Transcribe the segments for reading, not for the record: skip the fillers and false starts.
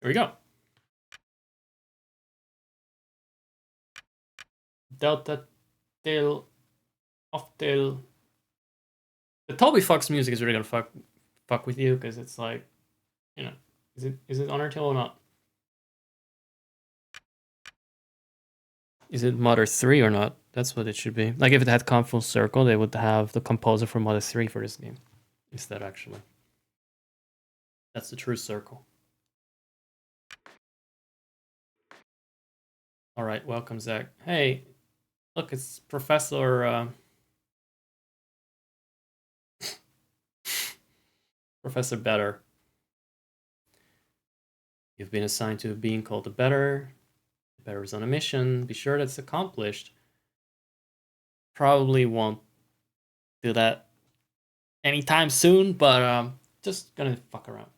There we go. Delta tail off tail. The Toby Fox music is really gonna fuck with you because it's like, you know, is it Undertale or not? Is it Mother 3 or not? That's what it should be. Like if it had come full circle, they would have the composer for Mother 3 for this game instead. Actually, that's the true circle. All right, welcome Zach. Hey, look, it's Professor Professor Better. You've been assigned to a being called the Better. The Better is on a mission. Be sure that's accomplished. Probably won't do that anytime soon, but just gonna fuck around.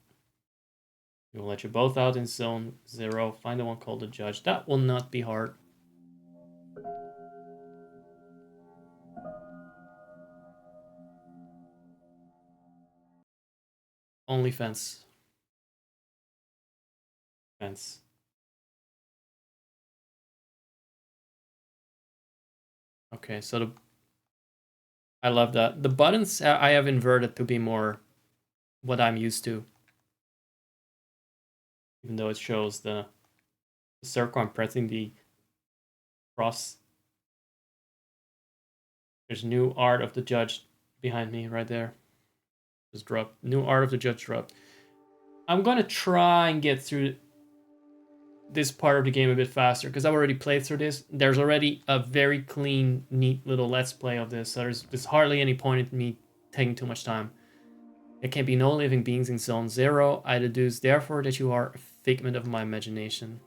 We'll let you both out in zone 0. Find the one called the judge. That will not be hard. Only fence. Fence. Okay, so I love that. The buttons I have inverted to be more what I'm used to. Even though it shows the circle, I'm pressing the cross. There's new art of the judge behind me right there. Just dropped. New art of the judge dropped. I'm gonna try and get through this part of the game a bit faster because I've already played through this. There's already a very clean, neat little let's play of this, so there's hardly any point in me taking too much time. There can be no living beings in Zone 0. I deduce therefore that you are a figment of my imagination.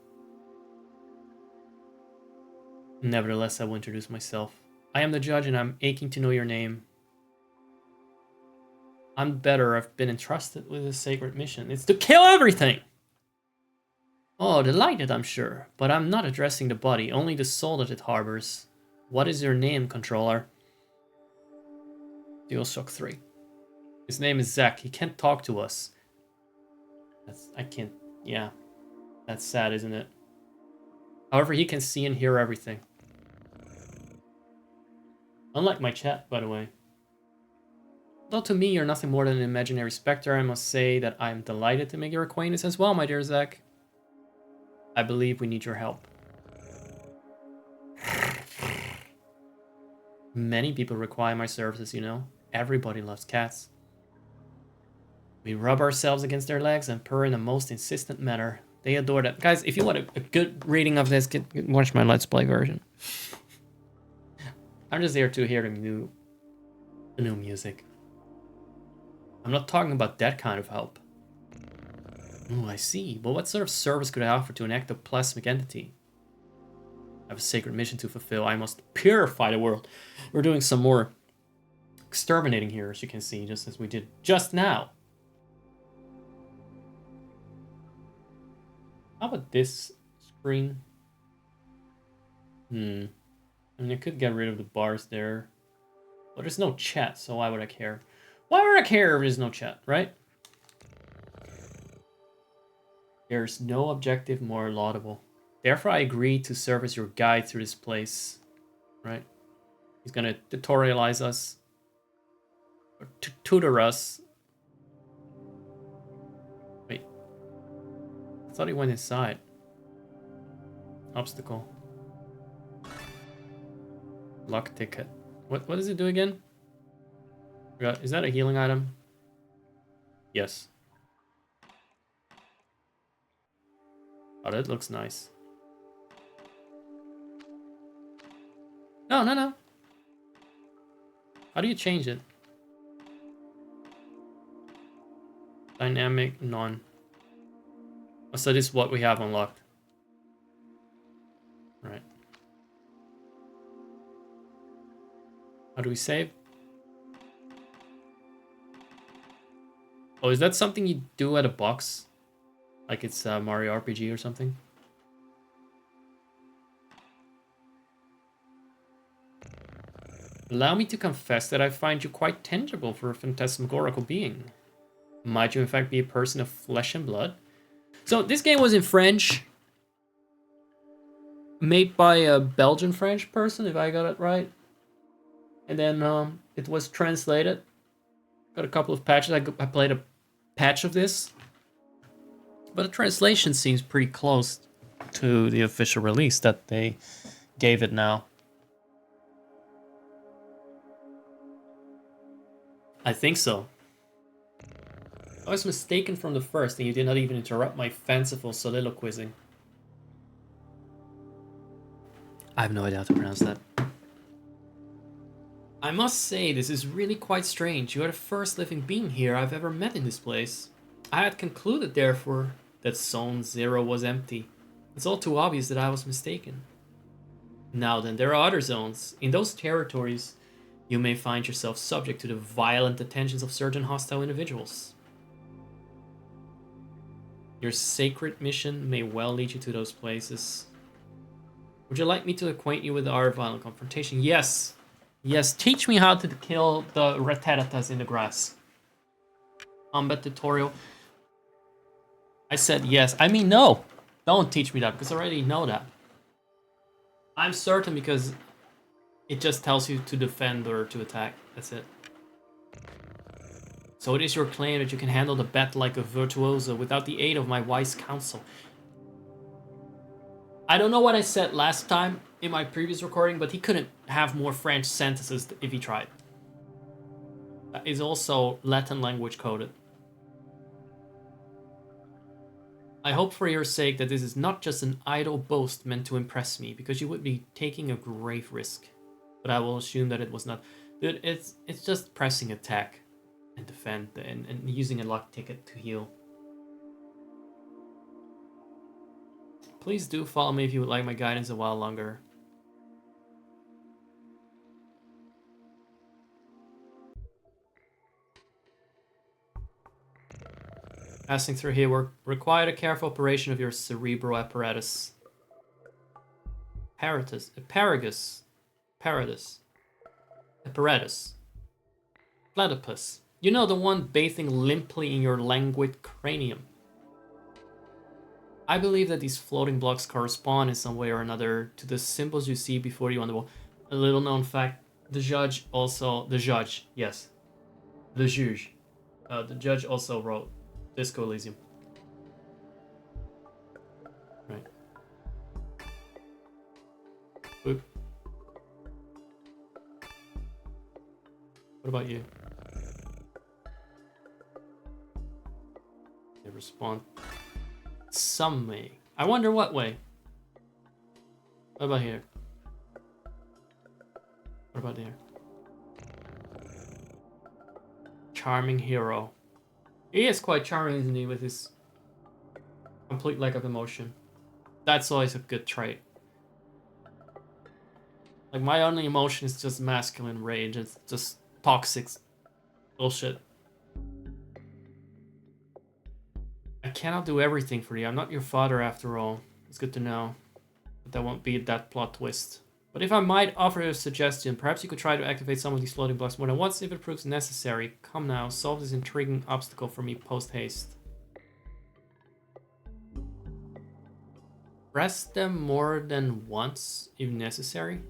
Nevertheless, I will introduce myself. I am the judge and I'm aching to know your name. I'm better. I've been entrusted with a sacred mission. It's to kill everything! Oh, delighted, I'm sure. But I'm not addressing the body, only the soul that it harbors. What is your name, controller? DualShock 3. His name is Zach. He can't talk to us. I can't... Yeah. That's sad, isn't it? However, he can see and hear everything. Unlike my chat, by the way. Though to me, you're nothing more than an imaginary specter, I must say that I'm delighted to make your acquaintance as well, my dear Zach. I believe we need your help. Many people require my services, you know. Everybody loves cats. We rub ourselves against their legs and purr in the most insistent manner. They adore that. Guys, if you want a good reading of this, watch my Let's Play version. I'm just here to hear the new music. I'm not talking about that kind of help. Oh, I see. But what sort of service could I offer to an ectoplasmic entity? I have a sacred mission to fulfill. I must purify the world. We're doing some more exterminating here, as you can see, just as we did just now. How about this screen? I mean, I could get rid of the bars there. But there's no chat, so why would I care? Why would I care if there's no chat, right? There's no objective more laudable. Therefore, I agree to serve as your guide through this place. Right? He's gonna tutorialize us. Or tutor us. Wait. I thought he went inside. Obstacle. Lock ticket. What does it do again? Is that a healing item? Yes. Oh, that looks nice. No. How do you change it? Dynamic, none. Oh, so this is what we have unlocked. Right. How do we save? Oh, is that something you do at a box? Like it's Mario RPG or something? Allow me to confess that I find you quite tangible for a phantasmagorical being. Might you in fact be a person of flesh and blood? So this game was in French, made by a Belgian French person, if I got it right. And then it was translated. Got a couple of patches. I played a patch of this, but the translation seems pretty close to the official release that they gave it now. I think so. I was mistaken from the first, and you did not even interrupt my fanciful soliloquizing. I have no idea how to pronounce that. I must say, this is really quite strange. You are the first living being here I've ever met in this place. I had concluded, therefore, that Zone 0 was empty. It's all too obvious that I was mistaken. Now then, there are other zones. In those territories, you may find yourself subject to the violent attentions of certain hostile individuals. Your sacred mission may well lead you to those places. Would you like me to acquaint you with our violent confrontation? Yes. Yes, teach me how to kill the Rattatatas in the grass. Combat tutorial. I said yes. I mean no. Don't teach me that, because I already know that. I'm certain because it just tells you to defend or to attack. That's it. So it is your claim that you can handle the battle like a virtuoso without the aid of my wise counsel. I don't know what I said last time in my previous recording, but he couldn't have more French sentences if he tried. That is also Latin language coded. I hope for your sake that this is not just an idle boast meant to impress me, because you would be taking a grave risk. But I will assume that it was not. Dude, it's just pressing attack and defend and using a luck ticket to heal. Please do follow me if you would like my guidance a while longer. Passing through here will require a careful operation of your cerebral apparatus. Apparatus. Platypus. You know, the one bathing limply in your languid cranium. I believe that these floating blocks correspond in some way or another to the symbols you see before you on the wall. A little known fact, the judge also wrote Disco Elysium. Right. Boop. What about you? They respond some way. I wonder what way. What about here? What about here? Charming hero. He is quite charming, isn't he, with his complete lack of emotion. That's always a good trait. Like, my only emotion is just masculine rage. It's just toxic bullshit. I cannot do everything for you. I'm not your father after all. It's good to know. But that won't be that plot twist. But if I might offer a suggestion, perhaps you could try to activate some of these floating blocks more than once if it proves necessary. Come now, solve this intriguing obstacle for me post-haste. Press them more than once if necessary?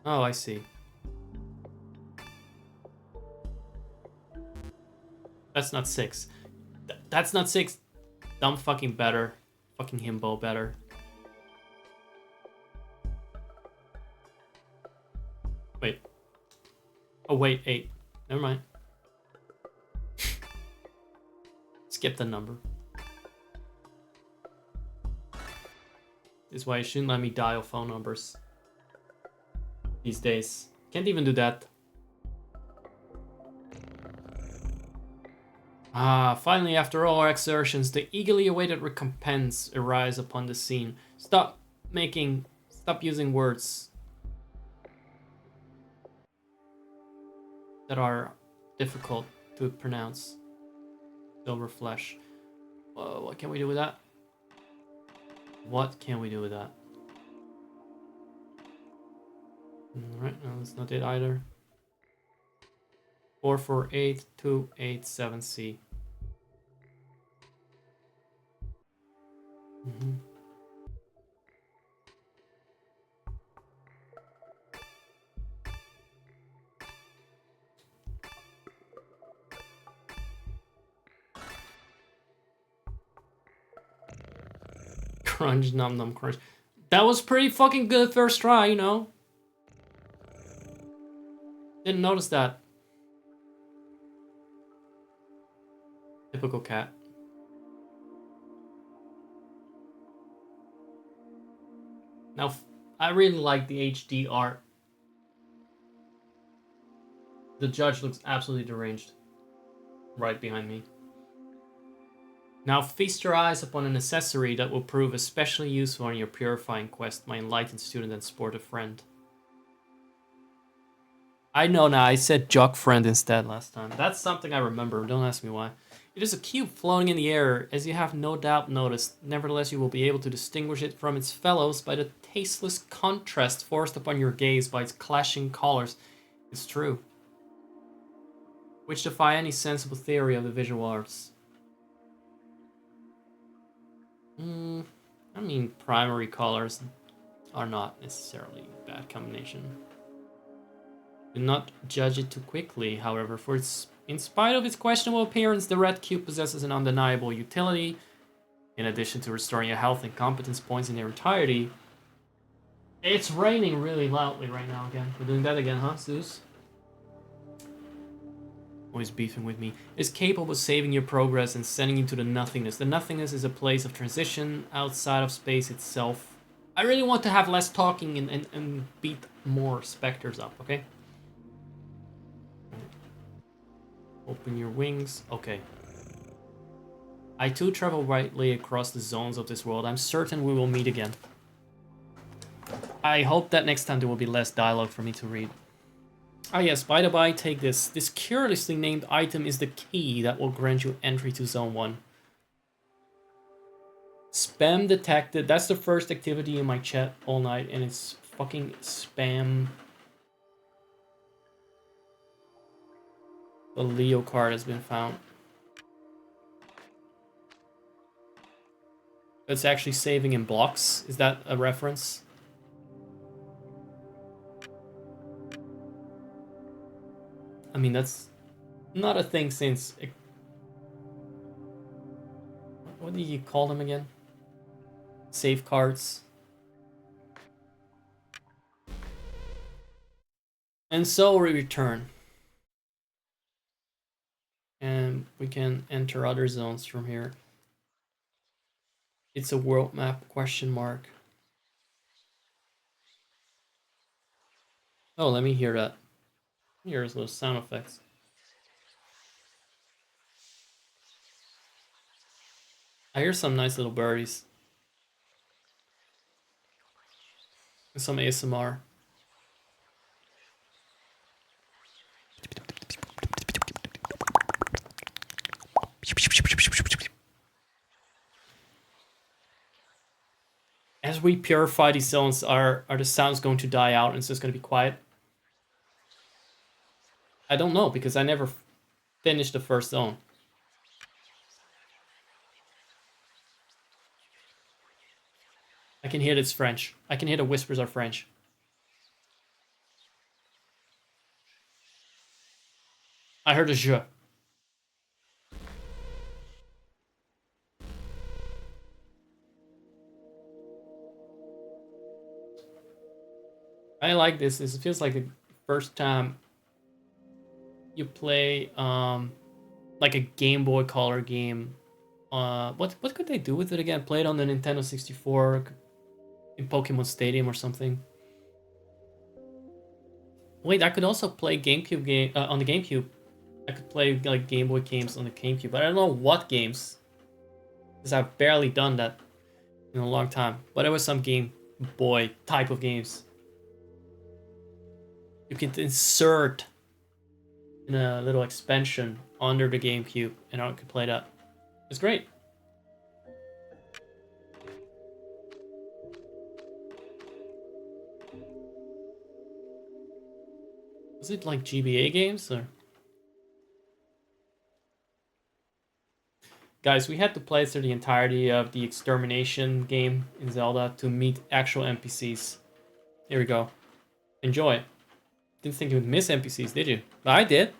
Oh, I see. That's not 6. That's not 6. Dumb fucking better. Fucking himbo better. Wait. Oh, wait, 8. Never mind. Skip the number. This is why you shouldn't let me dial phone numbers these days. Can't even do that. Ah, finally, after all our exertions, the eagerly awaited recompense arrives upon the scene. Stop using words that are difficult to pronounce. Silver flesh. What can we do with that? What can we do with that? Alright, no, that's not it either. 448287C. Mm-hmm. Crunch, num num crunch. That was pretty fucking good first try, you know? Didn't notice that. Typical cat. Now, I really like the HD art. The judge looks absolutely deranged. Right behind me. Now feast your eyes upon an accessory that will prove especially useful on your purifying quest, my enlightened student and sportive friend. I know now, I said jock friend instead last time. That's something I remember, don't ask me why. It is a cube floating in the air, as you have no doubt noticed. Nevertheless, you will be able to distinguish it from its fellows by the tasteless contrast forced upon your gaze by its clashing colors. It's true. Which defy any sensible theory of the visual arts. I mean, primary colors are not necessarily a bad combination. Do not judge it too quickly, however, for in spite of its questionable appearance, the red cube possesses an undeniable utility. In addition to restoring your health and competence points in their entirety. It's raining really loudly right now again. We're doing that again, huh, Zeus? Always beefing with me. Is capable of saving your progress and sending you to the nothingness. The nothingness is a place of transition outside of space itself. I really want to have less talking and beat more specters up, okay? Open your wings. Okay. I too travel widely across the zones of this world. I'm certain we will meet again. I hope that next time there will be less dialogue for me to read. Ah yes, by the by, take this. This curiously named item is the key that will grant you entry to Zone 1. Spam detected. That's the first activity in my chat all night, and it's fucking spam. The Leo card has been found. It's actually saving in blocks. Is that a reference? I mean, that's not a thing since... What do you call them again? Save cards. And so we return. And we can enter other zones from here. It's a world map, question mark. Oh, let me hear that. Here's those sound effects. I hear some nice little birdies. And some ASMR. As we purify these zones, are the sounds going to die out and it's just going to be quiet? I don't know, because I never finished the first zone. I can hear it's French. I can hear the whispers are French. I heard a je. I like this. It feels like the first time you play like a Game Boy Color game. What could they do with it again? Play it on the Nintendo 64 in Pokemon Stadium or something. Wait, I could also play GameCube game on the GameCube. I could play like Game Boy games on the GameCube, but I don't know what games, because I've barely done that in a long time. But it was some Game Boy type of games. You can insert in a little expansion under the GameCube, and I could play that. It's great. Was it like GBA games or? Guys, we had to play through the entirety of the extermination game in Zelda to meet actual NPCs. Here we go. Enjoy. Didn't think you would miss NPCs, did you? But I did.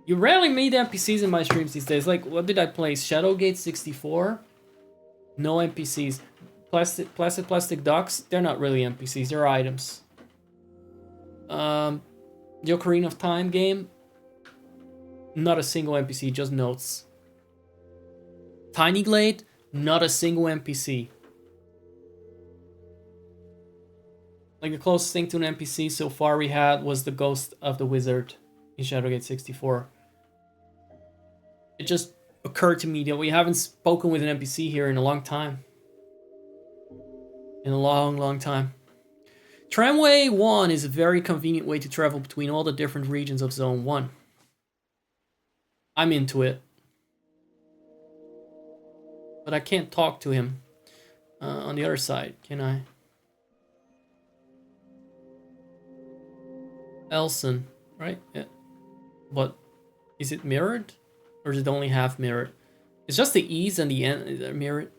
You rarely meet NPCs in my streams these days. Like, what did I play? Shadowgate 64? No NPCs. Plastic Ducks? They're not really NPCs, they're items. The Ocarina of Time game? Not a single NPC, just notes. Tiny Glade? Not a single NPC. Like, the closest thing to an NPC so far we had was the Ghost of the Wizard in Shadowgate 64. It just occurred to me that we haven't spoken with an NPC here in a long time. In a long, long time. Tramway 1 is a very convenient way to travel between all the different regions of Zone 1. I'm into it. But I can't talk to him on the other side, can I? Elson, right? Yeah. But is it mirrored? Or is it only half mirrored? It's just the E's and the N are mirrored.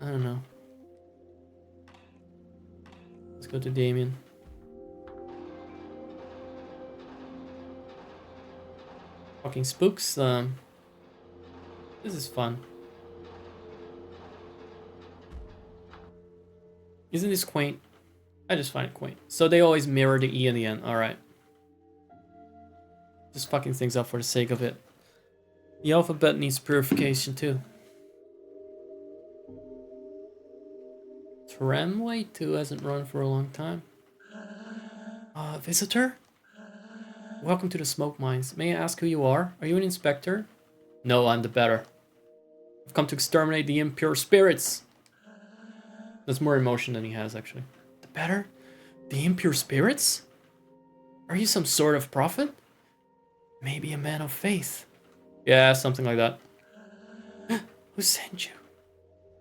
I don't know. Let's go to Damien. Fucking spooks. This is fun. Isn't this quaint? I just find it quaint. So they always mirror the E and the N. Alright. Just fucking things up for the sake of it. The alphabet needs purification too. Tramway 2 hasn't run for a long time. Visitor? Welcome to the smoke mines. May I ask who you are? Are you an inspector? No, I'm the better. I've come to exterminate the impure spirits. That's more emotion than he has, actually. The better? The impure spirits? Are you some sort of prophet? Maybe a man of faith. Yeah, something like that. Who sent you?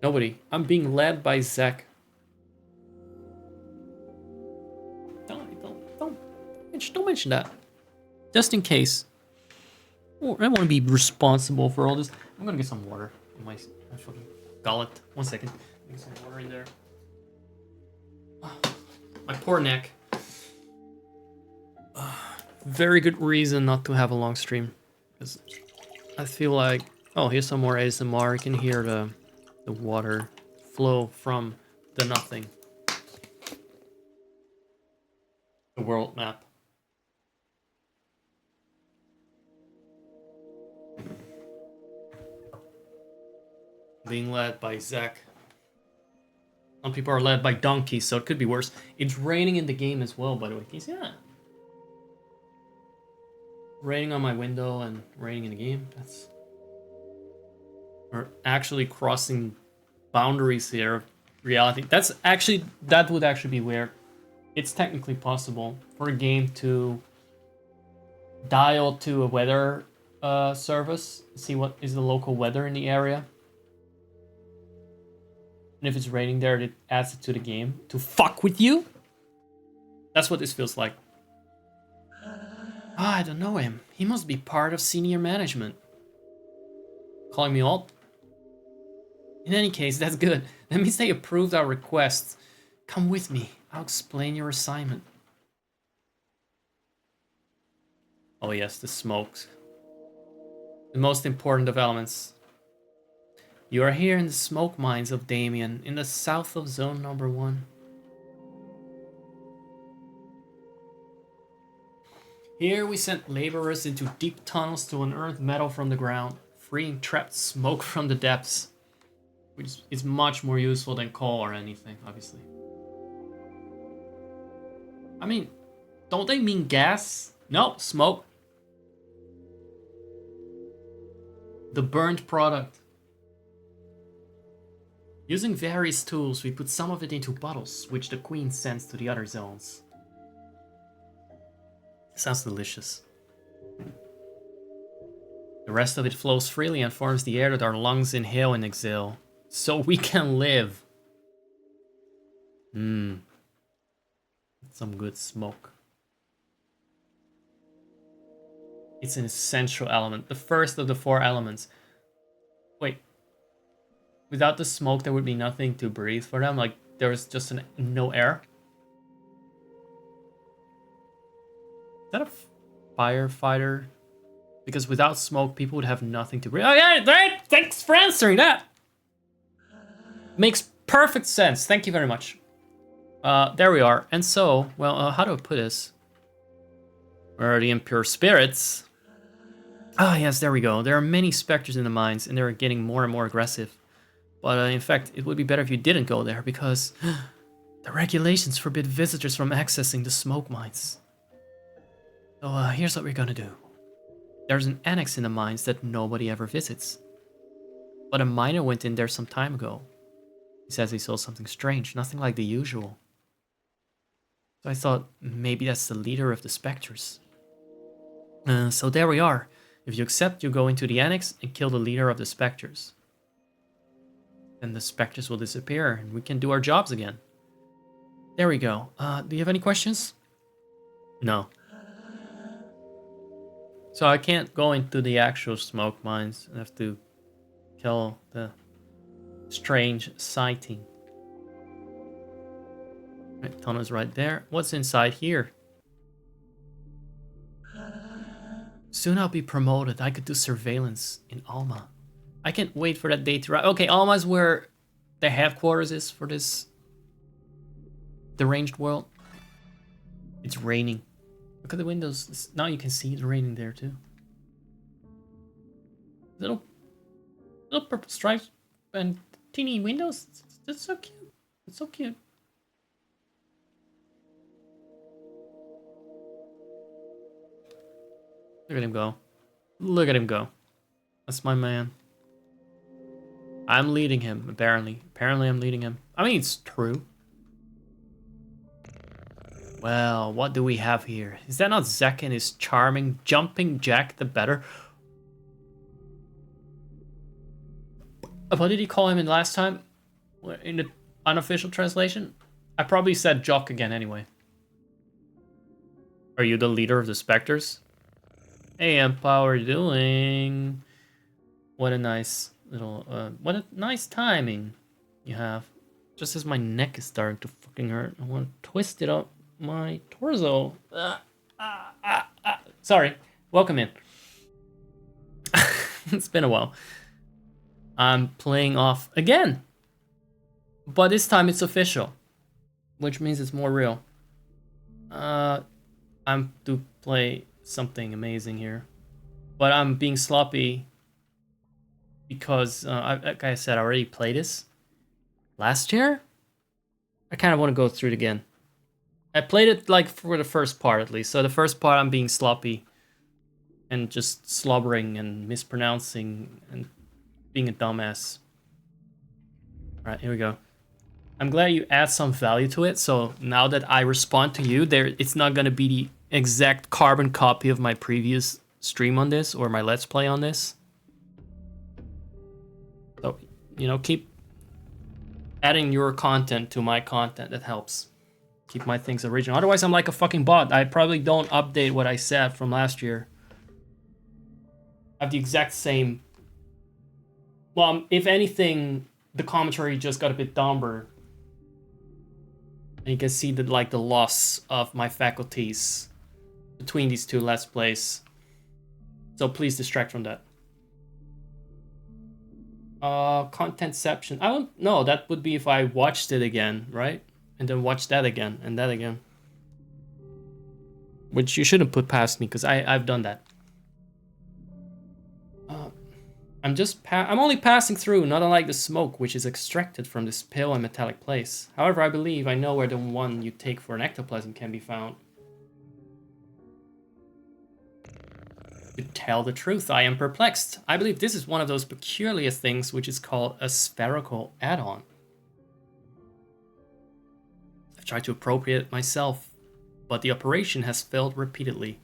Nobody. I'm being led by Zack. Don't mention that. Just in case. Oh, I want to be responsible for all this. I'm gonna get some water in my fucking gullet. 1 second. Get some water in there. My poor neck. Very good reason not to have a long stream. Because I feel like... Oh, here's some more ASMR. You can hear the water flow from the nothing. The world map. Being led by Zack. Some people are led by donkeys, so it could be worse. It's raining in the game as well, by the way. Can you see that? Raining on my window and raining in the game. That's... We're actually crossing boundaries here of reality. That would actually be weird. It's technically possible for a game to dial to a weather service, see what is the local weather in the area. And if it's raining there, it adds it to the game to fuck with you. That's what this feels like. I don't know him. He must be part of senior management. Calling me alt? In any case, that's good. That means they approved our request. Come with me. I'll explain your assignment. Oh yes, the smokes. The most important developments. You are here in the smoke mines of Damien, in the south of Zone Number 1. Here we sent laborers into deep tunnels to unearth metal from the ground, freeing trapped smoke from the depths. Which is much more useful than coal or anything, obviously. I mean, don't they mean gas? No, smoke. The burnt product. Using various tools, we put some of it into bottles, which the queen sends to the other zones. Sounds delicious. The rest of it flows freely and forms the air that our lungs inhale and exhale, so we can live. Some good smoke. It's an essential element. The first of the 4 elements. Wait. Without the smoke, there would be nothing to breathe for them? Like, there's just no air? Is that a firefighter? Because without smoke, people would have nothing to breathe. Oh yeah, right! Thanks for answering that! Makes perfect sense. Thank you very much. There we are. And so, well, how do I put this? Where are the impure spirits? Ah, yes, there we go. There are many specters in the mines, and they're getting more and more aggressive. But in fact, it would be better if you didn't go there, because the regulations forbid visitors from accessing the smoke mines. So here's what we're gonna do. There's an annex in the mines that nobody ever visits. But a miner went in there some time ago. He says he saw something strange, nothing like the usual. So I thought maybe that's the leader of the specters. So there we are. If you accept, you go into the annex and kill the leader of the specters. Then the specters will disappear and we can do our jobs again. There we go. Do you have any questions? No. So I can't go into the actual smoke mines. I have to kill the strange sighting. Right, tunnel's right there. What's inside here? Soon I'll be promoted. I could do surveillance in Alma. I can't wait for that day to arrive. Okay, Alma's where the headquarters is for this deranged world. It's raining. Look at the windows. Now you can see it's raining there too. Little purple stripes and teeny windows. That's so cute. It's so cute. Look at him go. Look at him go. That's my man. I'm leading him, apparently. Apparently I'm leading him. I mean, it's true. Well, what do we have here? Is that not Zack and his charming jumping jack the better? What did he call him in last time? In the unofficial translation? I probably said Jock again anyway. Are you the leader of the specters? Hey, Emp, how are you doing? What a nice little, what a nice timing you have. Just as my neck is starting to fucking hurt, I want to twist it up my torso. Sorry, welcome in. It's been a while. I'm playing off again. But this time it's official, which means it's more real. I'm to play something amazing here, but I'm being sloppy because, like I said, I already played this last year. I kind of want to go through it again. I played it like for the first part at least, so the first part I'm being sloppy and just slobbering and mispronouncing and being a dumbass. All right, here we go. I'm glad you add some value to it, so now that I respond to you, it's not going to be the exact carbon copy of my previous stream on this or my let's play on this. So, you know, keep adding your content to my content. That helps keep my things original. Otherwise, I'm like a fucking bot. I probably don't update what I said from last year. I have the exact same. Well, if anything, the commentary just got a bit dumber. And you can see that, like, the loss of my faculties between these two let's plays. So please distract from that. Contentception. I don't know. That would be if I watched it again, right? And then watch that again and that again. Which you shouldn't put past me because I've done that. I'm only passing through, not unlike the smoke which is extracted from this pale and metallic place. However, I believe I know where the one you take for an ectoplasm can be found. To tell the truth, I am perplexed. I believe this is one of those peculiar things which is called a spherical add-on. I've tried to appropriate it myself, but the operation has failed repeatedly.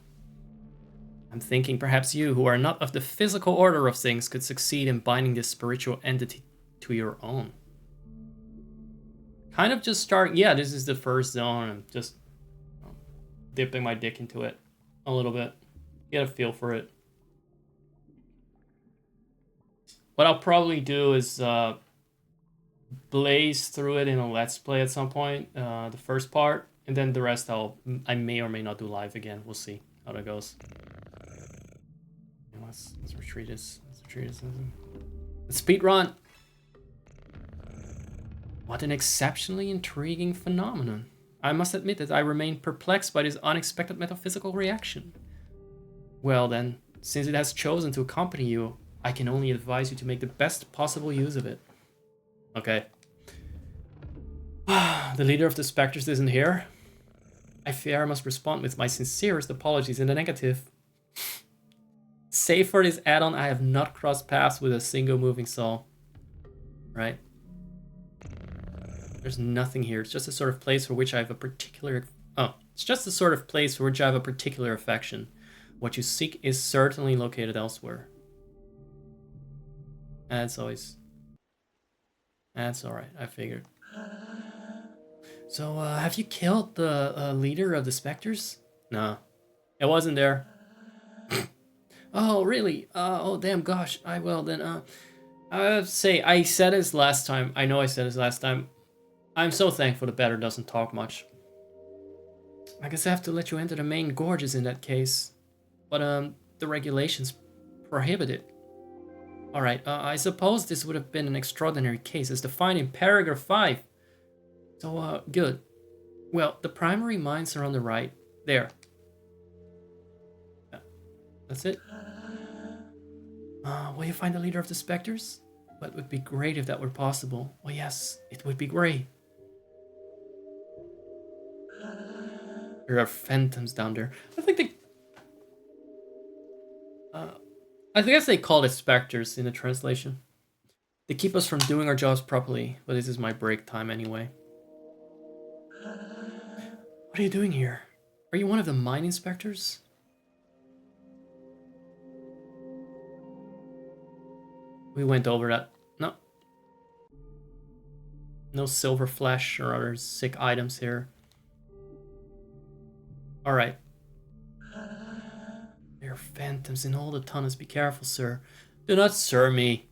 I'm thinking perhaps you, who are not of the physical order of things, could succeed in binding this spiritual entity to your own. Kind of just starting, yeah, this is the first zone. I'm just dipping my dick into it a little bit. Get a feel for it. What I'll probably do is blaze through it in a let's play at some point, the first part, and then the rest I may or may not do live again. We'll see how that goes. Let's retreat this. Let's speed run. What an exceptionally intriguing phenomenon. I must admit that I remain perplexed by this unexpected metaphysical reaction. Well then, since it has chosen to accompany you, I can only advise you to make the best possible use of it. Okay. The leader of the specters isn't here. I fear I must respond with my sincerest apologies in the negative. Save for this add-on, I have not crossed paths with a single moving soul. Right? There's nothing here. It's just a sort of place for which I have a particular... Oh, it's just a sort of place for which I have a particular affection. What you seek is certainly located elsewhere. That's always... That's alright, I figured. So, have you killed the leader of the specters? No. It wasn't there. Oh, really? Oh, damn, gosh. I will then, I say, I said this last time. I know I said this last time. I'm so thankful the Better doesn't talk much. I guess I have to let you enter the main gorges in that case. But, the regulations prohibit it. Alright, I suppose this would have been an extraordinary case as defined in paragraph 5. So, good. Well, the primary mines are on the right. There. Yeah, that's it. Will you find the leader of the specters? Well, it would be great if that were possible. Well, yes, it would be great. There are phantoms down there. I guess they call it specters in the translation. They keep us from doing our jobs properly, but this is my break time anyway. What are you doing here? Are you one of the mine inspectors? We went over that. No. No silver flesh or other sick items here. Alright. There are phantoms in all the tunnels. Be careful, sir. Do not sir me.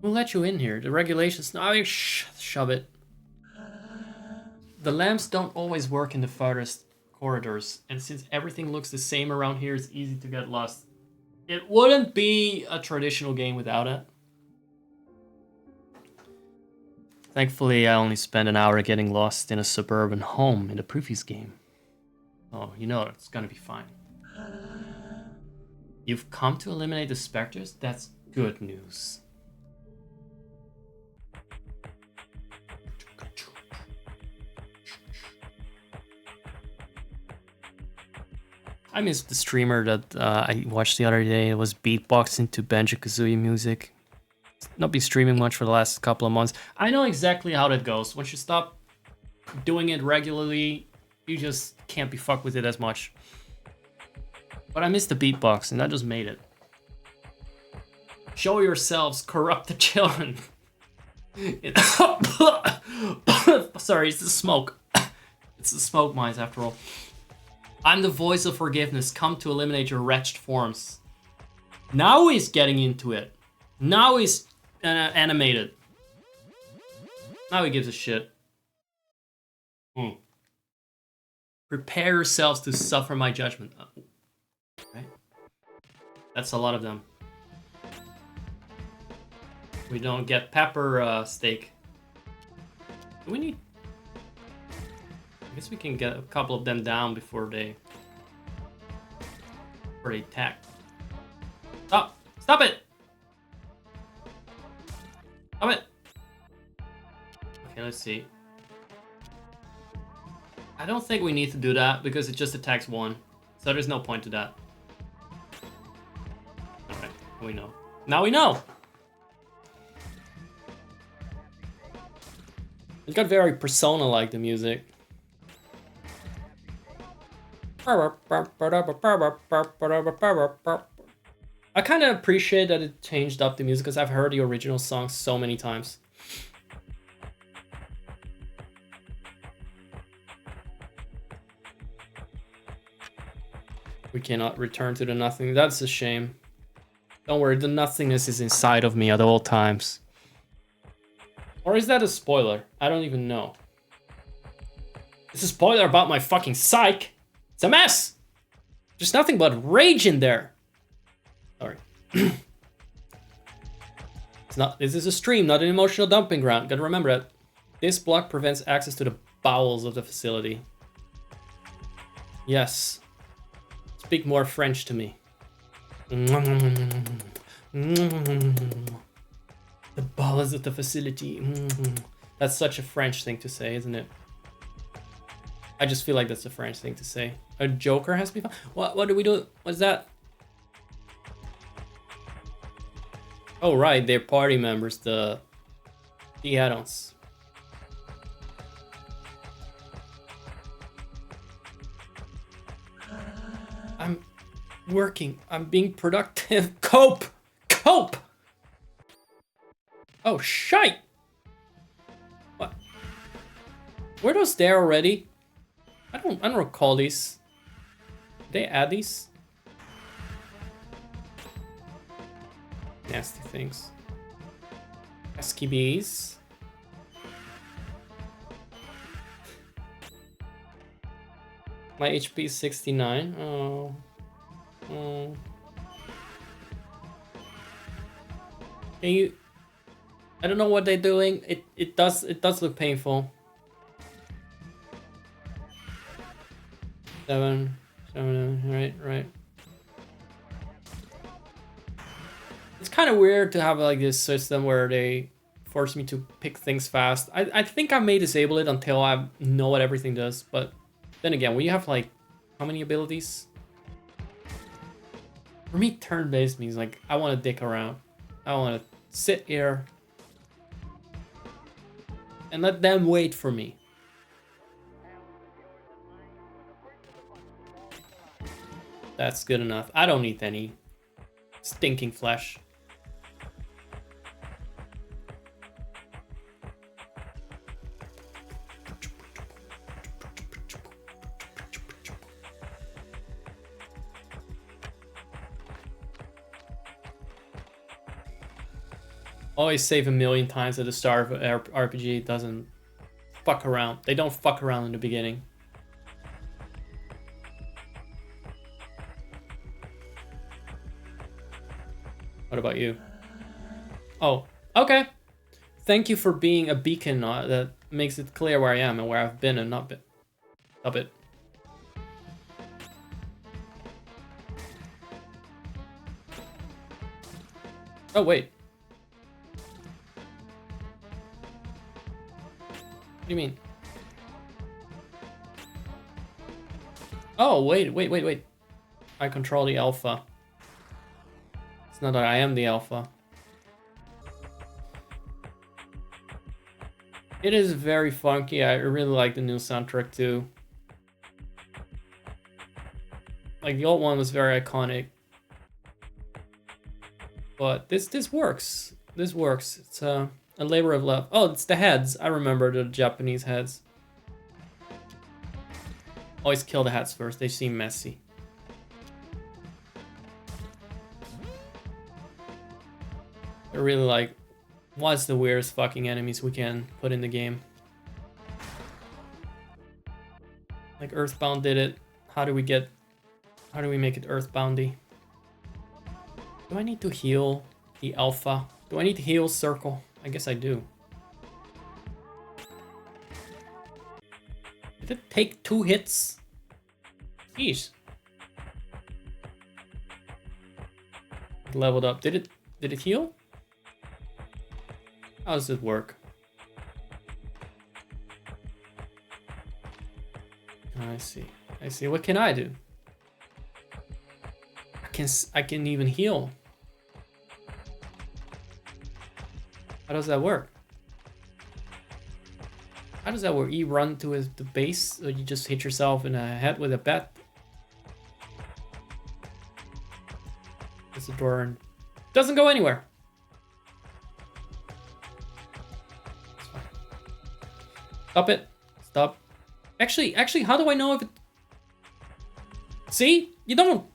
We'll let you in here. The regulations... No, shove it. The lamps don't always work in the farthest corridors, and since everything looks the same around here, it's easy to get lost. It wouldn't be a traditional game without it. Thankfully, I only spent an hour getting lost in a suburban home in the previous game. Oh, you know it's gonna be fine. You've come to eliminate the specters? That's good news. I missed the streamer that I watched the other day. It was beatboxing to Banjo-Kazooie music. Not been streaming much for the last couple of months. I know exactly how that goes. Once you stop doing it regularly, you just can't be fucked with it as much. But I missed the beatboxing. That just made it. Show yourselves, corrupted children. Sorry, it's the smoke. It's the smoke mines after all. I'm the voice of forgiveness, come to eliminate your wretched forms. Now he's getting into it. Now he's animated. Now he gives a shit. Prepare yourselves to suffer my judgment. Right? That's a lot of them. We don't get pepper steak. Do we need... I guess we can get a couple of them down before they attack. Stop! Stop it! Stop it! Okay, let's see. I don't think we need to do that because it just attacks one. So there's no point to that. Okay, we know. Now we know! It got very Persona-like, the music. I kind of appreciate that it changed up the music because I've heard the original song so many times. We cannot return to the nothing. That's a shame. Don't worry, the nothingness is inside of me at all times. Or is that a spoiler? I don't even know. It's a spoiler about my fucking psych. It's a mess. There's nothing but rage in there. Sorry. It's not. This is a stream, not an emotional dumping ground. Gotta remember that. This block prevents access to the bowels of the facility. Yes. Speak more French to me. The bowels of the facility. That's such a French thing to say, isn't it? I just feel like that's a French thing to say. A Joker has to be found? What do we do? What's that? Oh right, they're party members, the add-ons. I'm working. I'm being productive. Cope! Cope! Oh, shite! What? Were those there already? I don't recall these. Did they add these? Nasty things. Pesky bees. My HP is 69. Oh. Oh. Can you... I don't know what they're doing. It does look painful. 7, right. It's kind of weird to have like this system where they force me to pick things fast. I think I may disable it until I know what everything does, but then again, when you have like how many abilities? For me, turn-based means like I want to dick around. I want to sit here and let them wait for me. That's good enough. I don't need any stinking flesh. Always save a million times at the start of an RPG. It doesn't fuck around. They don't fuck around in the beginning. What about you? Oh, okay. Thank you for being a beacon that makes it clear where I am and where I've been and not been. Stop it. Oh, wait. What do you mean? Oh, wait. I control the alpha. It's not that I am the alpha. It is very funky. I really like the new soundtrack too. Like the old one was very iconic. But this works. This works. It's a labor of love. Oh, it's the heads. I remember the Japanese heads. Always kill the heads first. They seem messy. I really like, what's the weirdest fucking enemies we can put in the game? Like Earthbound did it. How do we make it Earthboundy? Do I need to heal the alpha? Do I need to heal Circle? I guess I do. Did it take 2 hits? Jeez. It leveled up. Did it heal? How does it work? I see. What can I do? I can even heal. How does that work? How does that work? You run to the base, or you just hit yourself in the head with a bat? It's a door and doesn't go anywhere. Stop it. Stop. Actually, how do I know if it... See? You don't.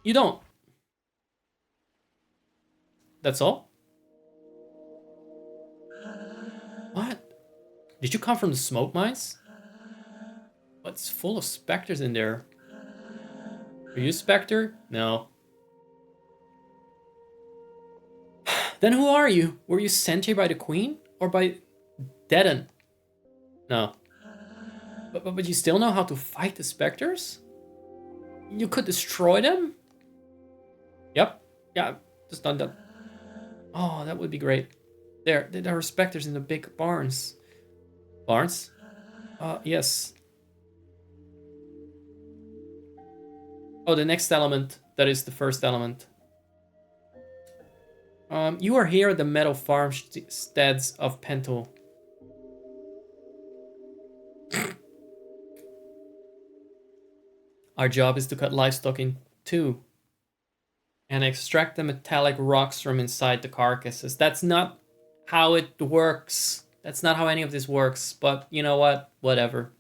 You don't. That's all? What? Did you come from the smoke mines? What's full of specters in there? Are you a specter? No. Then who are you? Were you sent here by the queen? Or by Deaden? No. But you still know how to fight the specters? You could destroy them? Yep. Yeah, just done that. Oh, that would be great. There are specters in the big barns. Barns? Yes. Oh, the next element. That is the first element. You are here at the metal farmsteads of Pentel. Our job is to cut livestock in two and extract the metallic rocks from inside the carcasses. That's not how it works. That's not how any of this works, but you know what? Whatever.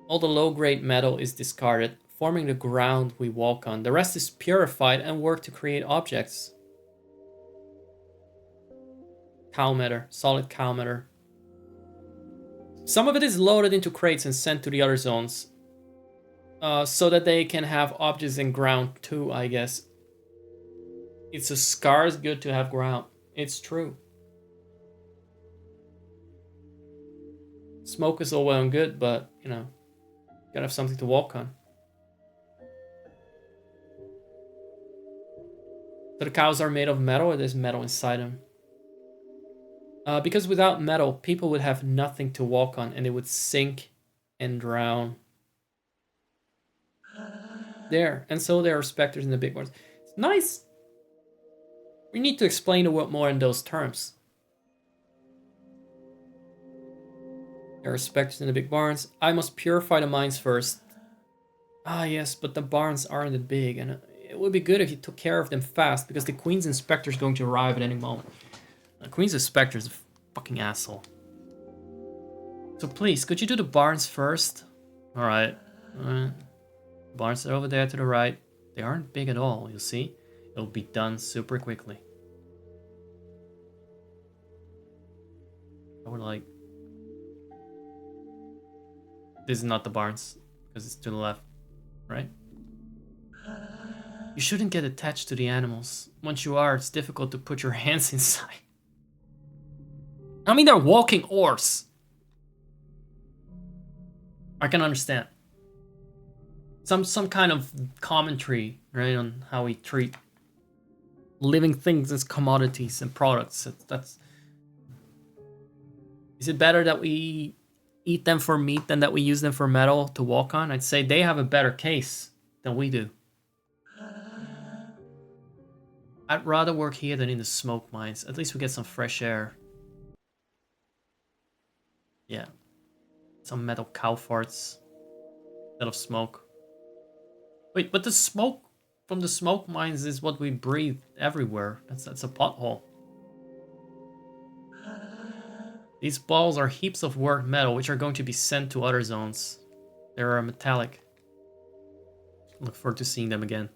All the low-grade metal is discarded, forming the ground we walk on. The rest is purified and worked to create objects. Cow matter, solid cow matter. Some of it is loaded into crates and sent to the other zones. So that they can have objects in ground too, I guess. It's a scarce good to have ground. It's true. Smoke is all well and good, but, you know, gotta have something to walk on. So the cows are made of metal, or there's metal inside them? Because without metal, people would have nothing to walk on, and they would sink and drown. There, and so there are specters in the big ones. It's nice. We need to explain the world more in those terms. There are specters in the big barns. I must purify the mines first. Ah, yes, but the barns aren't that big, and it would be good if you took care of them fast, because the Queen's Inspector is going to arrive at any moment. The Queen's Inspector is a fucking asshole. So please, could you do the barns first? Alright. Barns are over there to the right. They aren't big at all, you'll see. It'll be done super quickly. I would like... This is not the barns, because it's to the left, right? You shouldn't get attached to the animals. Once you are, it's difficult to put your hands inside. I mean, they're walking ores. I can understand. Some kind of commentary, right, on how we treat living things as commodities and products. That's. Is it better that we eat them for meat than that we use them for metal to walk on? I'd say they have a better case than we do. I'd rather work here than in the smoke mines. At least we get some fresh air. Yeah. Some metal cow farts instead of smoke. Wait, but the smoke from the smoke mines is what we breathe everywhere. That's a pothole. These balls are heaps of worked metal, which are going to be sent to other zones. They are metallic. Look forward to seeing them again.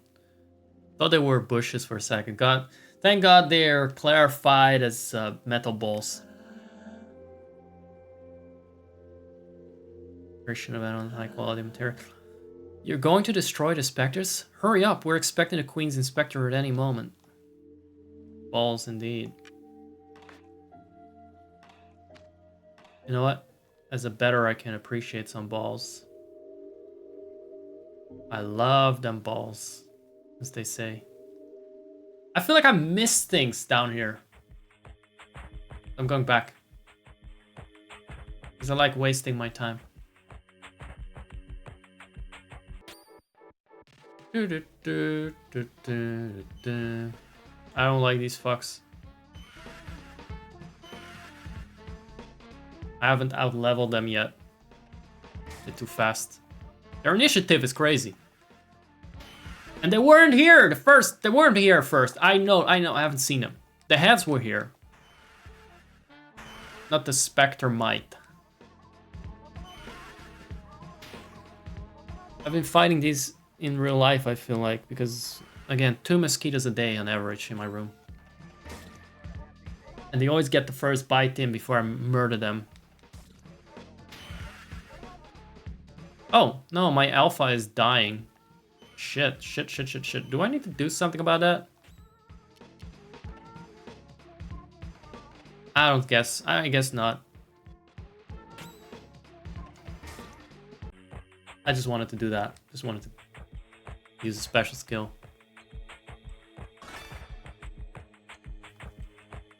Thought they were bushes for a second. Thank God they're clarified as metal balls. Version of on high quality material. You're going to destroy the specters? Hurry up, we're expecting the Queen's Inspector at any moment. Balls indeed. You know what? As a better, I can appreciate some balls. I love them balls, as they say. I feel like I missed things down here. I'm going back. Because I like wasting my time. I don't like these fucks. I haven't out-leveled them yet. They're too fast. Their initiative is crazy. And they weren't here they weren't here first. I know, I haven't seen them. The heads were here. Not the Spectre might. I've been fighting these in real life, I feel like, because, again, 2 mosquitoes a day on average in my room. And they always get the first bite in before I murder them. Oh, no, my alpha is dying. Shit. Do I need to do something about that? I guess not. I just wanted to do that. Just wanted to use a special skill.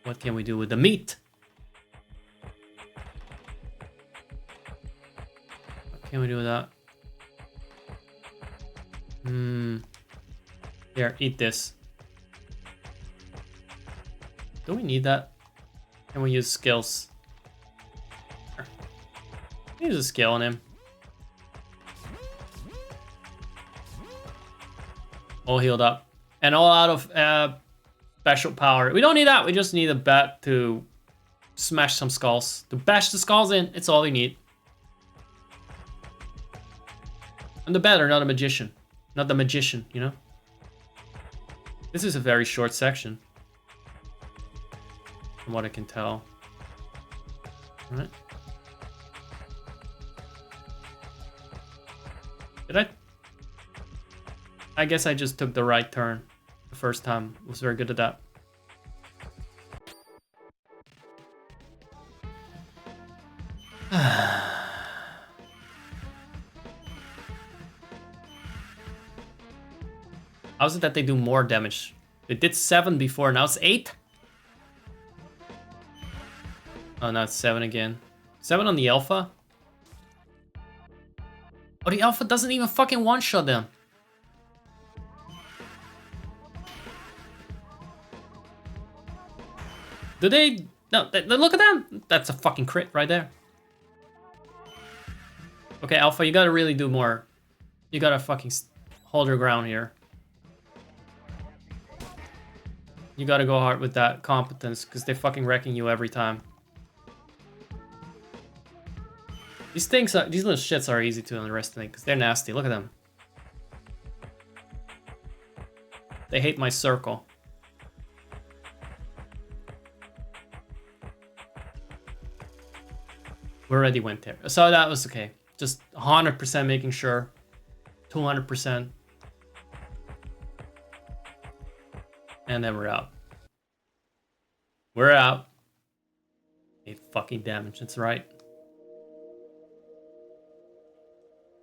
What can we do with the meat? What can we do with that? Here, eat this. Do we need that? Can we use skills? Sure. Use a skill on him. All healed up. And all out of special power. We don't need that. We just need a bat to smash some skulls. To bash the skulls in. It's all we need. I'm the batter, not a magician. Not the magician, you know? This is a very short section. From what I can tell. Alright. Did I guess I just took the right turn the first time. I was very good at that. How is it that they do more damage? They did 7 before, now it's 8? Oh, now it's 7 again. 7 on the alpha? Oh, the alpha doesn't even fucking one-shot them. Do they? No, look at them. That's a fucking crit right there. Okay, Alpha, you gotta really do more. You gotta fucking hold your ground here. You gotta go hard with that competence, because they're fucking wrecking you every time. These things, these little shits are easy to underestimate, because they're nasty. Look at them. They hate my circle. We already went there. So that was okay. Just 100% making sure. 200%. And then we're out. We're out. 8 fucking damage, that's right.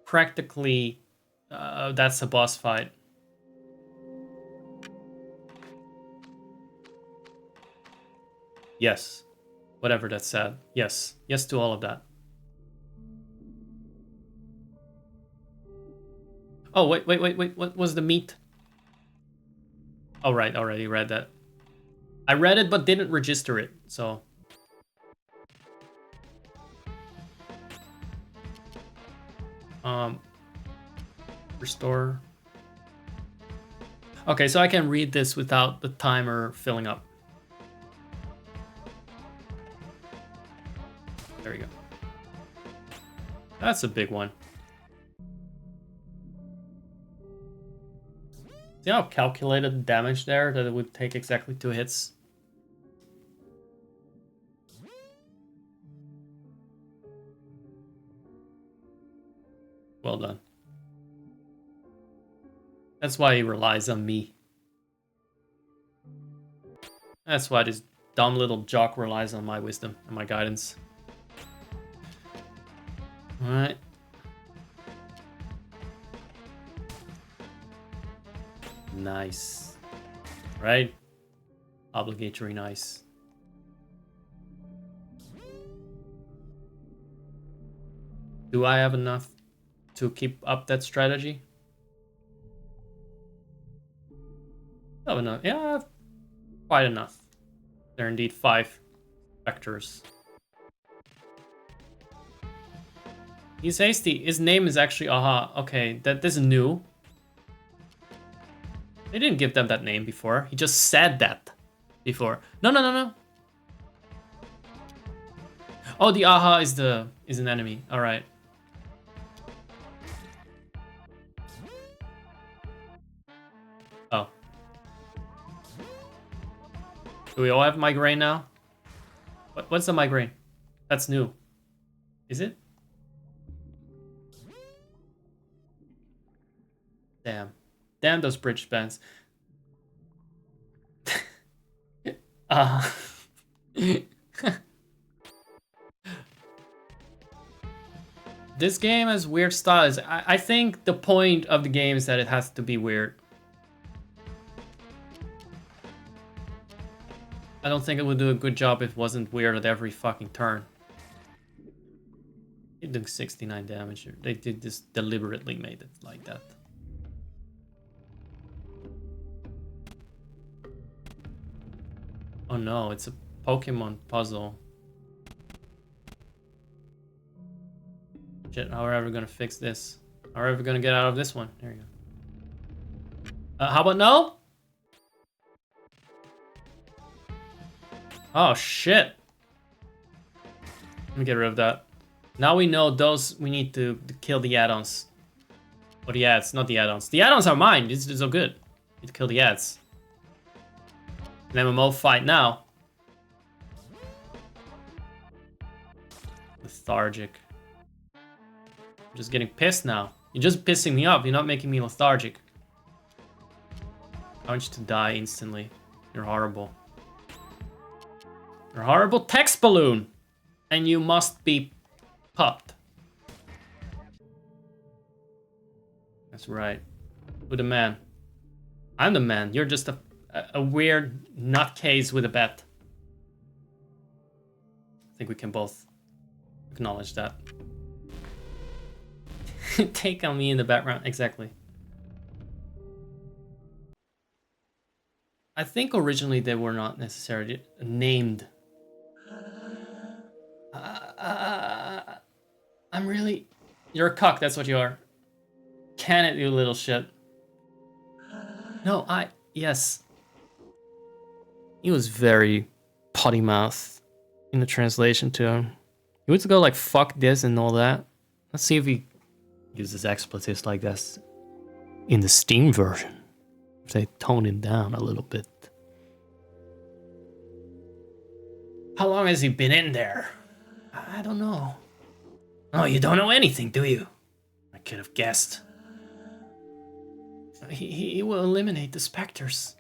Practically, that's a boss fight. Yes. Whatever that said. Yes. Yes to all of that. Oh, wait. What was the meat? Oh, right. Already read that. I read it, but didn't register it, so... Restore. Okay, so I can read this without the timer filling up. There we go. That's a big one. See how calculated the damage there, that it would take exactly 2 hits? Well done. That's why he relies on me. That's why this dumb little jock relies on my wisdom and my guidance. Alright. Nice. Right? Obligatory nice. Do I have enough to keep up that strategy? I have enough. Yeah, I have quite enough. There are indeed 5 vectors. He's hasty. His name is actually Aha. Okay, this is new. They didn't give them that name before. He just said that before. No. Oh, the Aha is an enemy. All right. Do we all have migraine now? What's the migraine? That's new. Is it? Damn. Damn those bridge spans. This game has weird styles. I think the point of the game is that it has to be weird. I don't think it would do a good job if it wasn't weird at every fucking turn. It did 69 damage. They did this deliberately, made it like that. Oh no, it's a Pokemon puzzle. Shit, how are we ever gonna fix this? How are we ever gonna get out of this one? There you go. How about no? Oh shit. Let me get rid of that. Now we know those, we need to kill the add-ons. Or the ads, not the add-ons. The add-ons are mine, it's so good. Need to kill the ads. An MMO fight now. Lethargic. I'm just getting pissed now. You're just pissing me off, you're not making me lethargic. I want you to die instantly. You're horrible. You're a horrible text balloon! And you must be popped. That's right. Who's the man? I'm the man. You're just a weird nutcase with a bat. I think we can both acknowledge that. Take on me in the background. Exactly. I think originally they were not necessarily named. I'm really... You're a cuck, that's what you are. Can it, you little shit. No, yes. He was very potty mouth in the translation to him. He would go like, fuck this and all that. Let's see if he uses expletives like this in the Steam version. If they tone him down a little bit. How long has he been in there? I don't know. Oh, you don't know anything, do you? I could have guessed. He will eliminate the specters.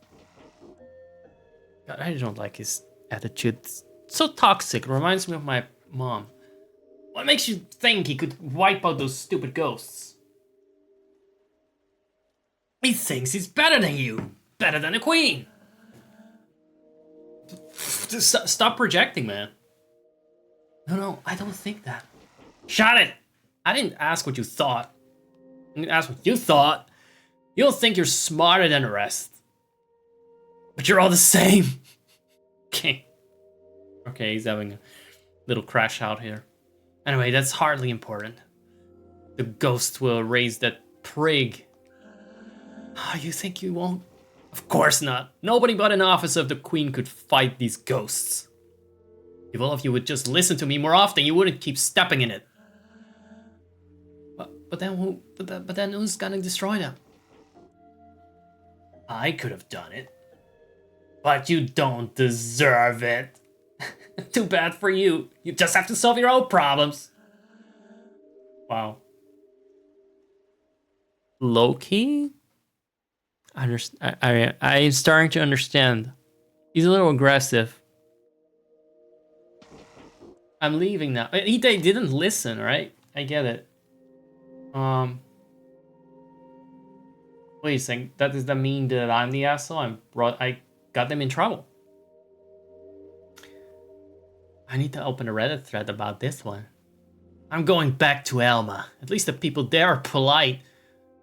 God, I don't like his attitude. It's so toxic. It reminds me of my mom. What makes you think he could wipe out those stupid ghosts? He thinks he's better than you. Better than the queen. Stop projecting, man. No, I don't think that. Shut it! I didn't ask what you thought. I didn't ask what you thought. You don't think you're smarter than the rest. But you're all the same. Okay. Okay, he's having a little crash out here. Anyway, that's hardly important. The ghost will erase that prig. Oh, you think you won't? Of course not. Nobody but an officer of the Queen could fight these ghosts. If all of you would just listen to me more often, you wouldn't keep stepping in it. But then who's gonna destroy them? I could have done it. But you don't deserve it. Too bad for you. You just have to solve your own problems. Wow. Low-key? I'm starting to understand. He's a little aggressive. I'm leaving now. He didn't listen, right? I get it. Wait a second. Does that mean that I'm the asshole? I got them in trouble. I need to open a Reddit thread about this one. I'm going back to Elma. At least the people there are polite.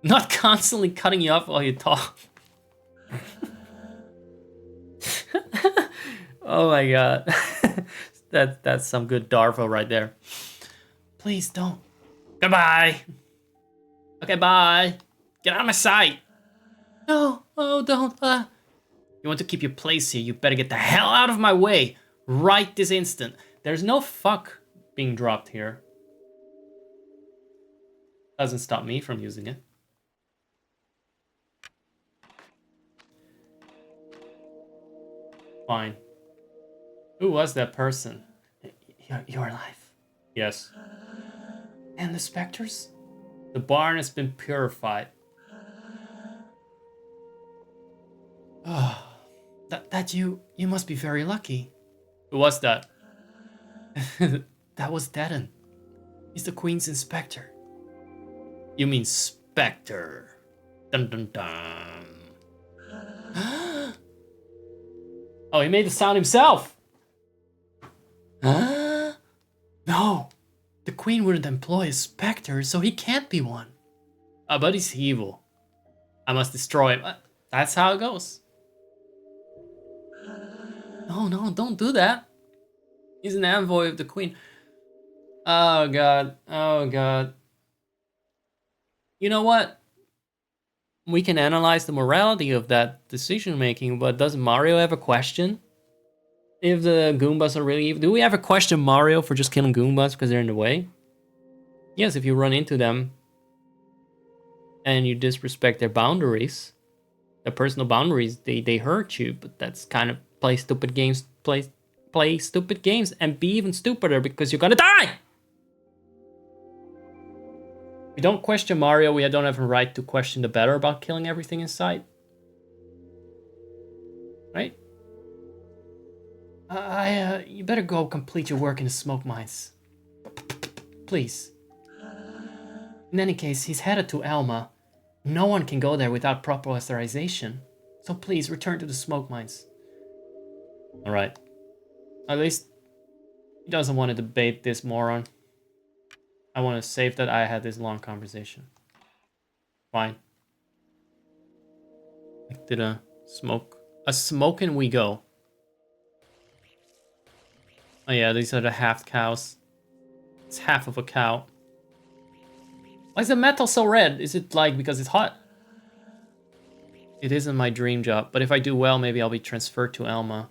Not constantly cutting you off while you talk. Oh my god. That's some good Darvo right there. Please don't. Goodbye. Okay, bye. Get out of my sight. No, oh, don't. You want to keep your place here, you better get the hell out of my way. Right this instant. There's no fuck being dropped here. Doesn't stop me from using it. Fine. Who was that person? You're alive. Yes. And the specters? The barn has been purified. Oh, that you must be very lucky. Who was that? That was Deaden. He's the Queen's inspector. You mean Spectre. Dun dun dun. Oh, he made the sound himself! No! The Queen wouldn't employ a specter, so he can't be one. But he's evil. I must destroy him. That's how it goes. No, don't do that. He's an envoy of the Queen. Oh god. Oh god. You know what? We can analyze the morality of that decision making, but does Mario have a question? If the Goombas are really evil? Do we ever question Mario for just killing Goombas because they're in the way? Yes, if you run into them and you disrespect their boundaries, their personal boundaries, they hurt you, but that's kind of play stupid games, play stupid games and be even stupider because you're gonna die! We don't question Mario, we don't have a right to question the better about killing everything in sight. Right? You better go complete your work in the smoke mines. Please. In any case, he's headed to Elma. No one can go there without proper authorization. So please, return to the smoke mines. Alright. At least he doesn't want to debate this moron. I want to save that I had this long conversation. Fine. Like, did a smoking we go. Oh yeah, these are the half cows. It's half of a cow. Why is the metal so red? Is it like because it's hot? It isn't my dream job, but if I do well, maybe I'll be transferred to Elma.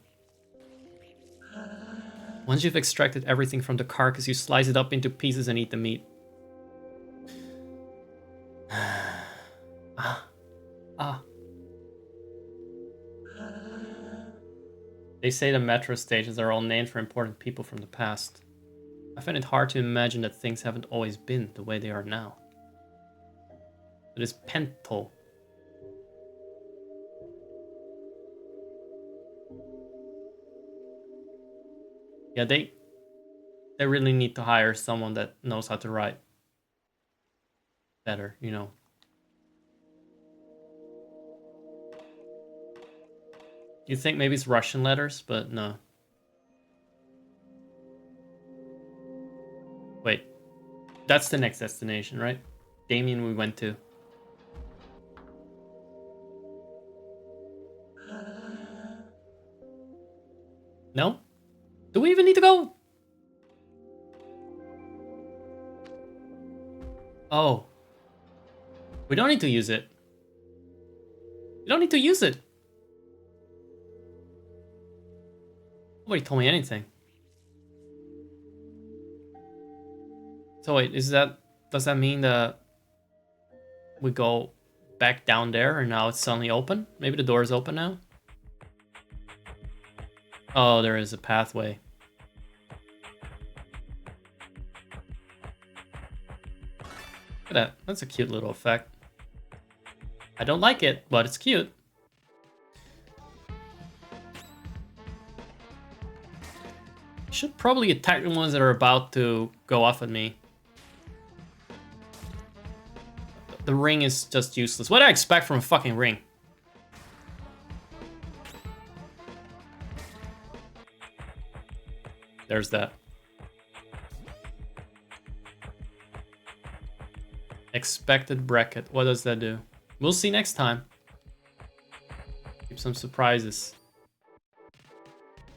Once you've extracted everything from the carcass, you slice it up into pieces and eat the meat. They say the metro stations are all named for important people from the past. I find it hard to imagine that things haven't always been the way they are now. It is Pento. Yeah, they really need to hire someone that knows how to write better, you know. You think maybe it's Russian letters, but no. Wait, that's the next destination, right? Damien we went to. No? Do we even need to go? Oh. We don't need to use it. We don't need to use it. Nobody told me anything. So wait, does that mean that we go back down there and now it's suddenly open? Maybe the door is open now? Oh, there is a pathway. Look at that. That's a cute little effect. I don't like it, but it's cute. Should probably attack the ones that are about to go off at me. The ring is just useless. What do I expect from a fucking ring? There's that. Expected bracket. What does that do? We'll see next time. Keep some surprises.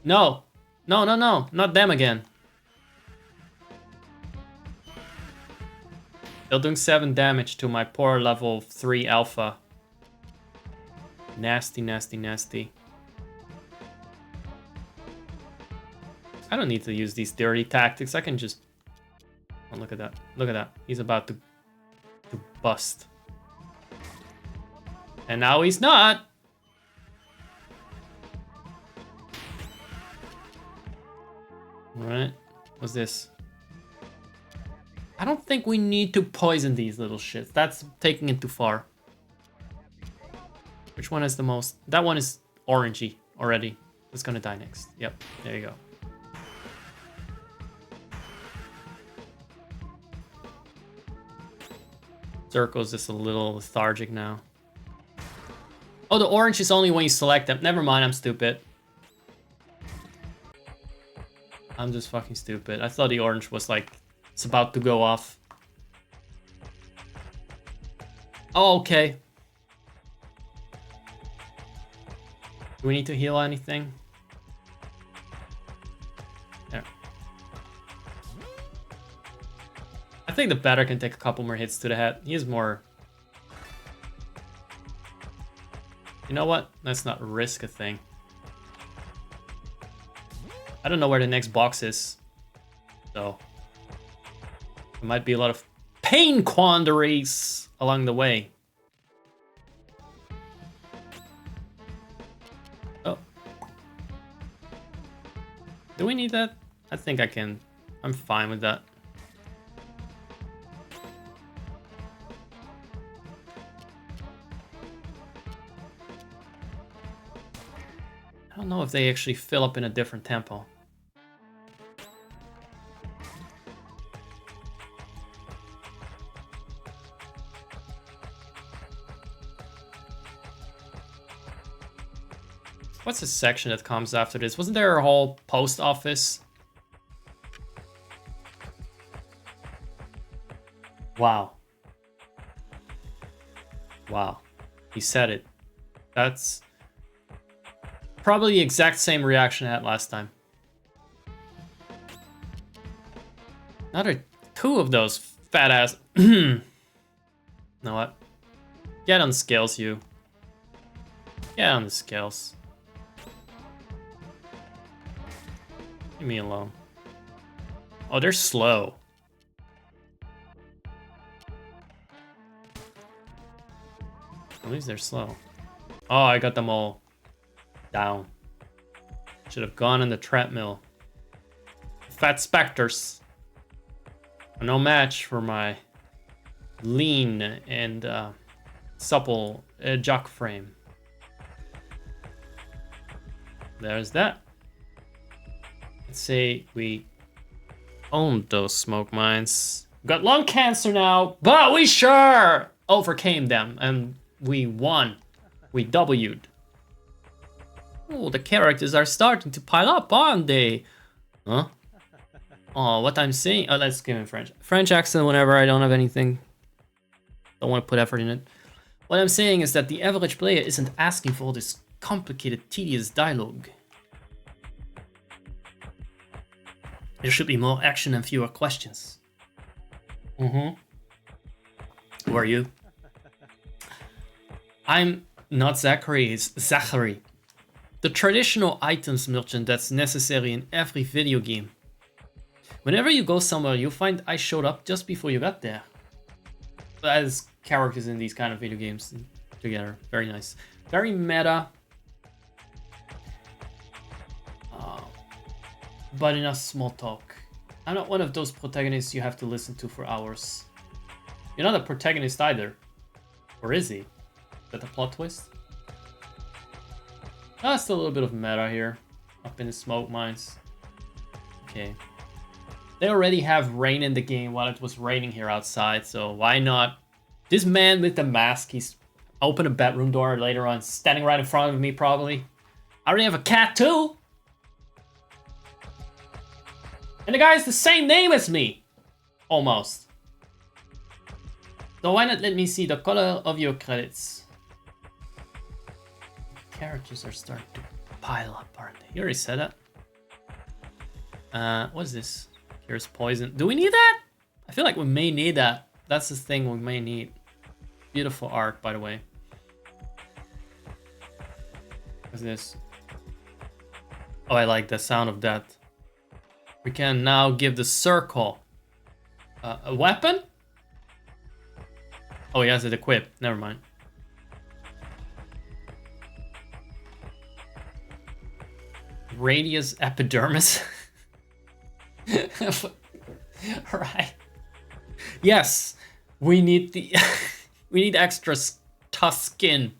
No! No, no, no! Not them again. They're doing 7 damage to my poor level 3 alpha. Nasty, nasty, nasty. I don't need to use these dirty tactics. I can just... Oh, look at that. Look at that. He's about to bust. And now he's not. Alright. What's this? I don't think we need to poison these little shits. That's taking it too far. Which one is the most? That one is orangey already. It's gonna die next. Yep, there you go. Circle's just a little lethargic now. Oh, the orange is only when you select them. Never mind, I'm stupid. I'm just fucking stupid. I thought the orange was like, it's about to go off. Oh, okay. Do we need to heal anything? There. I think the batter can take a couple more hits to the head. He is more... You know what? Let's not risk a thing. I don't know where the next box is. So... There might be a lot of pain quandaries along the way. Oh. Do we need that? I think I can. I'm fine with that. I don't know if they actually fill up in a different tempo. What's the section that comes after this? Wasn't there a whole post office? Wow. Wow. He said it. That's probably the exact same reaction I had last time. Another 2 of those fat ass. Know what? Get on the scales, you. Get on the scales. Leave me alone. Oh, they're slow. At least they're slow. Oh, I got them all down. Should have gone in the treadmill. Fat specters are no match for my lean and supple jock frame. There's that. Let's say we owned those smoke mines. Got lung cancer now, but we sure overcame them and we won. We W'd. Oh, the characters are starting to pile up, aren't they? Huh? Oh, what I'm saying. Oh, let's give him French. French accent whenever I don't have anything. Don't want to put effort in it. What I'm saying is that the average player isn't asking for all this complicated, tedious dialogue. There should be more action and fewer questions. Who are you? I'm not Zachary, it's Zachary. The traditional items merchant that's necessary in every video game. Whenever you go somewhere, you'll find I showed up just before you got there. As characters in these kind of video games together. Very nice. Very meta. But enough small talk. I'm not one of those protagonists you have to listen to for hours. You're not a protagonist either. Or is he? Is that the plot twist? Just a little bit of meta here. Up in the smoke mines. Okay. They already have rain in the game while it was raining here outside, so why not? This man with the mask, he's opened a bedroom door later on, standing right in front of me probably. I already have a cat too! And the guy has the same name as me! Almost. So why not let me see the color of your credits? Characters are starting to pile up, aren't they? You already said that. What is this? Here's poison. Do we need that? I feel like we may need that. That's the thing we may need. Beautiful art, by the way. What's this? Oh, I like the sound of that. We can now give the circle a weapon? Oh, he has it equipped. Never mind. Radius epidermis. Right. Yes, we need the we need extra tough skin.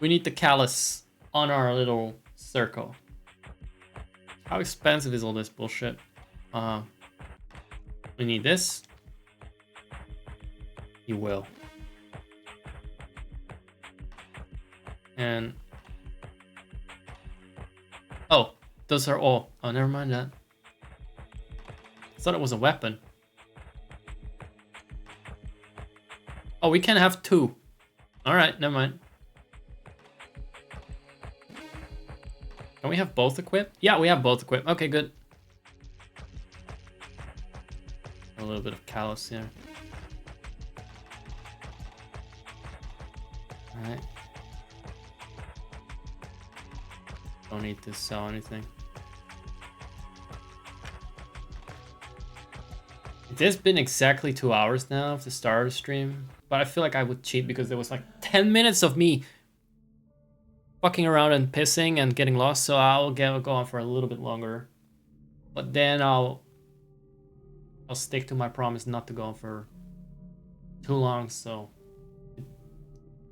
We need the callus on our little circle. How expensive is all this bullshit? We need this. You will. And oh, those are all. Oh, never mind that. I thought it was a weapon. Oh, we can have 2. All right, never mind. Can we have both equipped? Yeah, we have both equipped. Okay, good. A little bit of callus here. All right. Don't need to sell anything. It has been exactly 2 hours now of the start of the stream, but I feel like I would cheat because there was like 10 minutes of me fucking around and pissing and getting lost, so I'll go on for a little bit longer. But then I'll stick to my promise not to go on for too long, so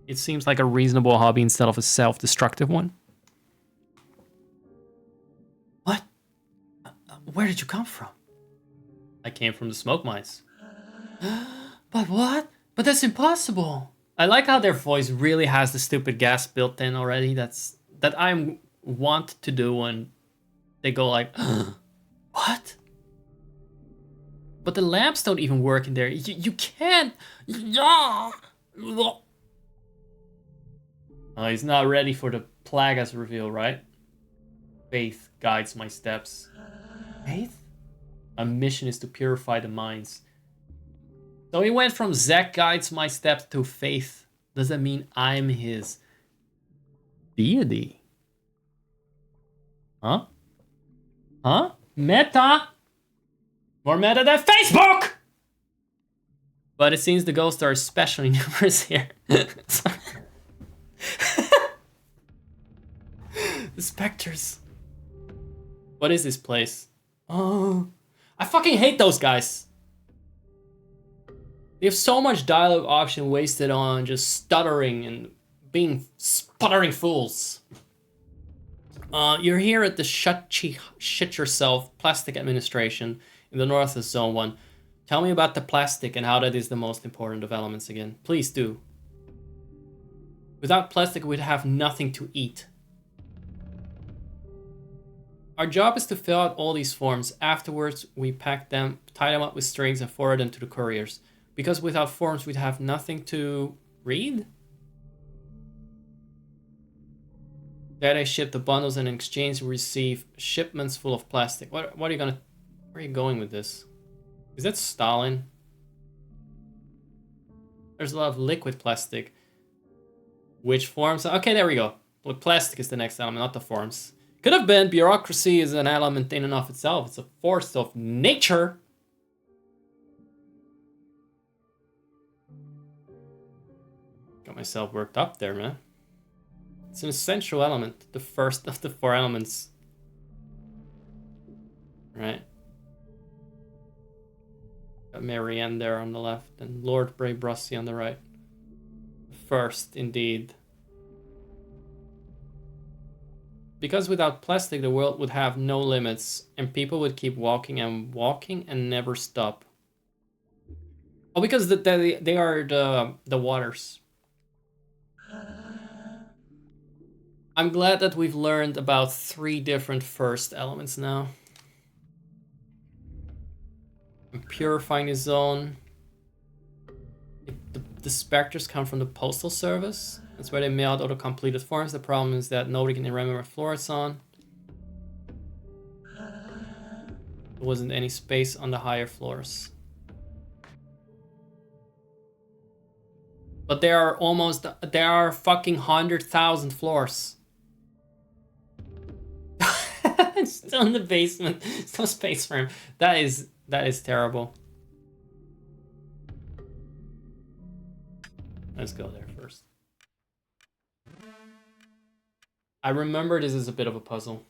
it seems like a reasonable hobby instead of a self-destructive one. What? Where did you come from? I came from the smoke mines. But what? But that's impossible. I like how their voice really has the stupid gas built in already. That I want to do when they go like, what? But the lamps don't even work in there. You can't. Yeah. He's not ready for the Plagas reveal, right? Faith guides my steps. Faith? My mission is to purify the mines. So he went from Zack guides my steps to Faith. Does that mean I'm his deity? Huh? Huh? Meta? More meta than Facebook! But it seems the ghosts are especially numerous here. The specters. What is this place? Oh, I fucking hate those guys. They have so much dialogue option wasted on just stuttering and being sputtering fools. You're here at the Shit Yourself Plastic Administration in the north of Zone 1. Tell me about the plastic and how that is the most important of elements again. Please do. Without plastic, we'd have nothing to eat. Our job is to fill out all these forms. Afterwards, we pack them, tie them up with strings, and forward them to the couriers. Because without forms, we'd have nothing to read? There they ship the bundles, and in exchange, we receive shipments full of plastic. What are you gonna... Where are you going with this? Is that Stalin? There's a lot of liquid plastic. Which forms? Okay, there we go. Well, plastic is the next element, not the forms. Could have been. Bureaucracy is an element in and of itself. It's a force of nature. Got myself worked up there, man. It's an essential element. The first of the 4 elements. Right. Got Marianne there on the left and Lord Braybrussi on the right. First, indeed. Because without plastic, the world would have no limits, and people would keep walking and never stop. Oh, because they are the waters. I'm glad that we've learned about 3 different first elements now. I'm purifying the zone. The specters come from the postal service. That's where they mailed all the completed forms. The problem is that nobody can remember what floor it's on. There wasn't any space on the higher floors. But there are fucking 100,000 floors. It's still in the basement. There's no space for him. That is terrible. Let's go there first. I remember this is a bit of a puzzle.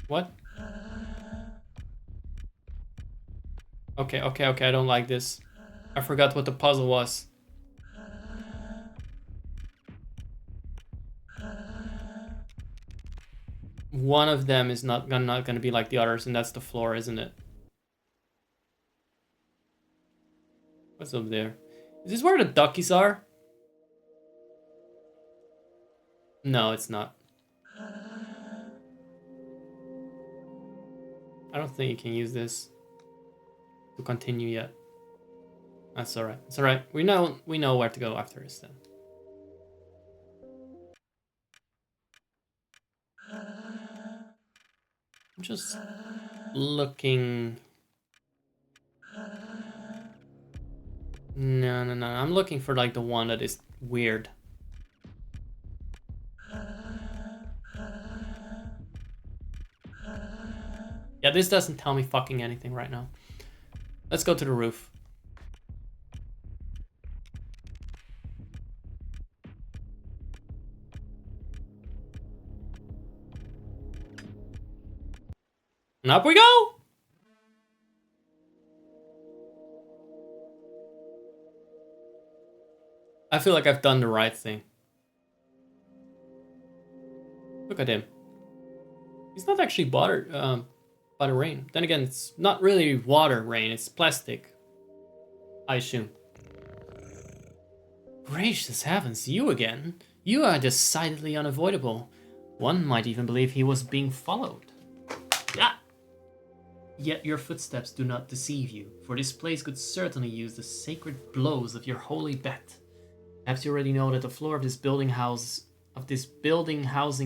What? Okay, okay, okay, I don't like this. I forgot what the puzzle was. One of them is not gonna be like the others, and that's the floor, isn't it? What's up there? Is this where the duckies are? No, it's not. I don't think you can use this to continue yet. That's alright. It's alright. We know where to go after this then. I'm just looking. No, no, no. I'm looking for like the one that is weird. Yeah, this doesn't tell me fucking anything right now. Let's go to the roof. And up we go! I feel like I've done the right thing. Look at him. He's not actually bothered by the rain. Then again, it's not really water rain, it's plastic. I assume. Gracious heavens, you again? You are decidedly unavoidable. One might even believe he was being followed. Yeah. Yet your footsteps do not deceive you, for this place could certainly use the sacred blows of your holy bet. Perhaps you already know that the floor of this building housing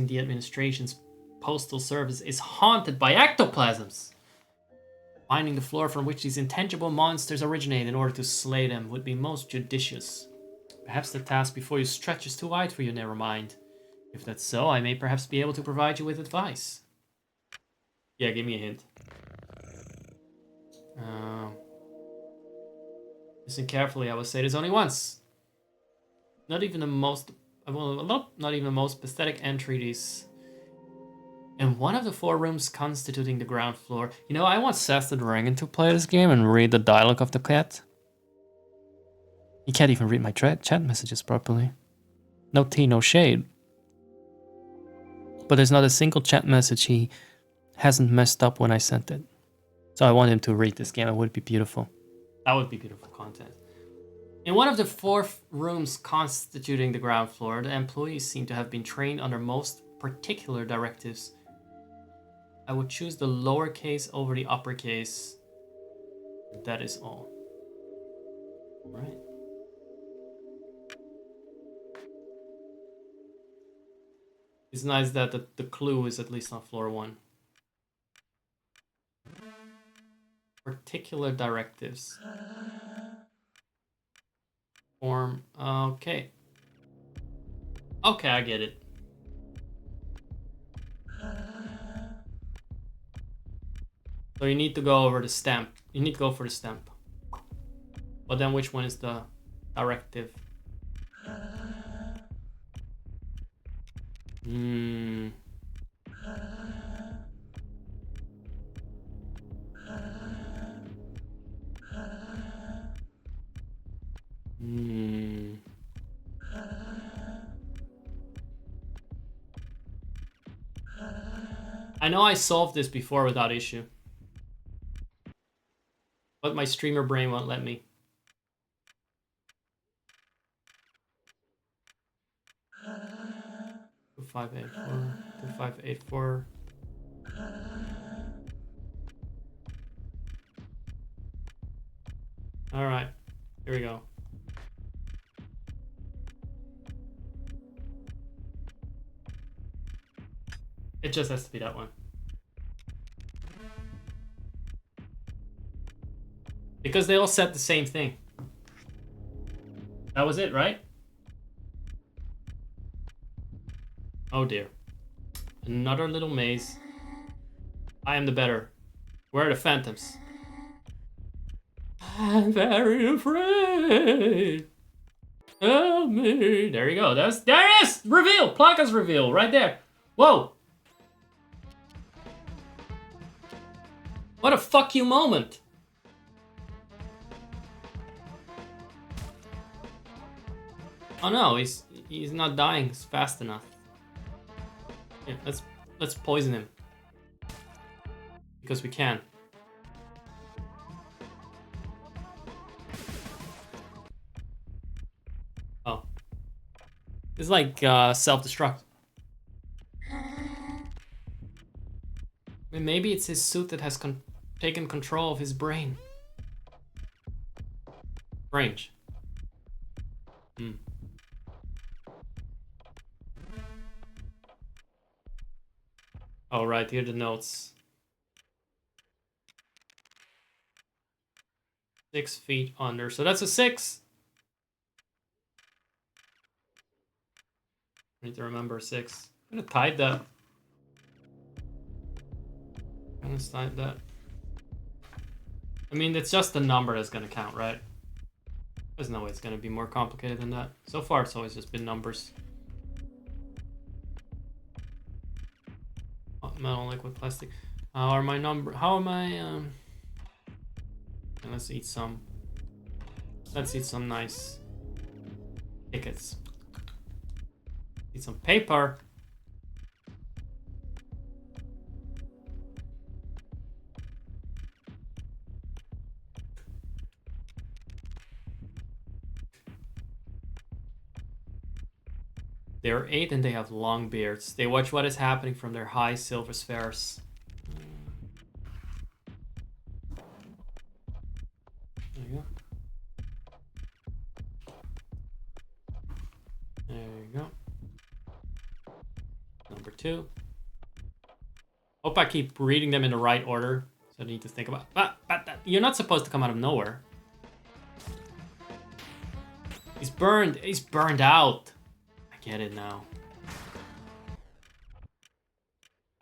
the administration's postal service is haunted by ectoplasms. Finding the floor from which these intangible monsters originate in order to slay them would be most judicious. Perhaps the task before you stretches too wide for you, never mind. If that's so, I may perhaps be able to provide you with advice. Yeah, give me a hint. Listen carefully, I will say this only once. Not even the most pathetic entreaties. In one of the 4 rooms constituting the ground floor. You know, I want Seth the Dragon to play this game and read the dialogue of the cat. He can't even read my chat messages properly. No tea, no shade. But there's not a single chat message he hasn't messed up when I sent it. So I want him to read this game. It would be beautiful. That would be beautiful content. In one of the 4 rooms constituting the ground floor, the employees seem to have been trained under most particular directives. I would choose the lowercase over the uppercase. That is all. Right. It's nice that the clue is at least on floor 1. Particular directives. Form. Okay. Okay, I get it. So you need to go over the stamp. You need to go for the stamp. But then which one is the directive? I know I solved this before without issue. But my streamer brain won't let me. Two, 5, 8, 4. 2, 5, 8, 4. Alright. Here we go. It just has to be that one. Because they all said the same thing. That was it, right? Oh dear. Another little maze. I am the better. Where are the phantoms? I'm very afraid. Help me. There you go. There it is! Reveal! Plaka's reveal right there. Whoa! What a fuck you moment! Oh no, he's not dying fast enough. Yeah, let's poison him. Because we can. Oh. It's like self-destruct. Maybe it's his suit that has taken control of his brain. Range. Hmm. Oh, right, here are the notes. 6 feet under. So that's a 6. I need to remember 6. I'm gonna type that. I'm gonna type that. I mean, it's just the number that's gonna count, right? There's no way it's gonna be more complicated than that. So far, it's always just been numbers. Metal, liquid, plastic. How are my number? How am I? Let's eat some. Let's eat some nice tickets. Eat some paper. They are 8 and they have long beards. They watch what is happening from their high silver spheres. There you go. There you go. Number 2. Hope I keep reading them in the right order. So I need to think about. But you're not supposed to come out of nowhere. He's burned. He's burned out. I get it now.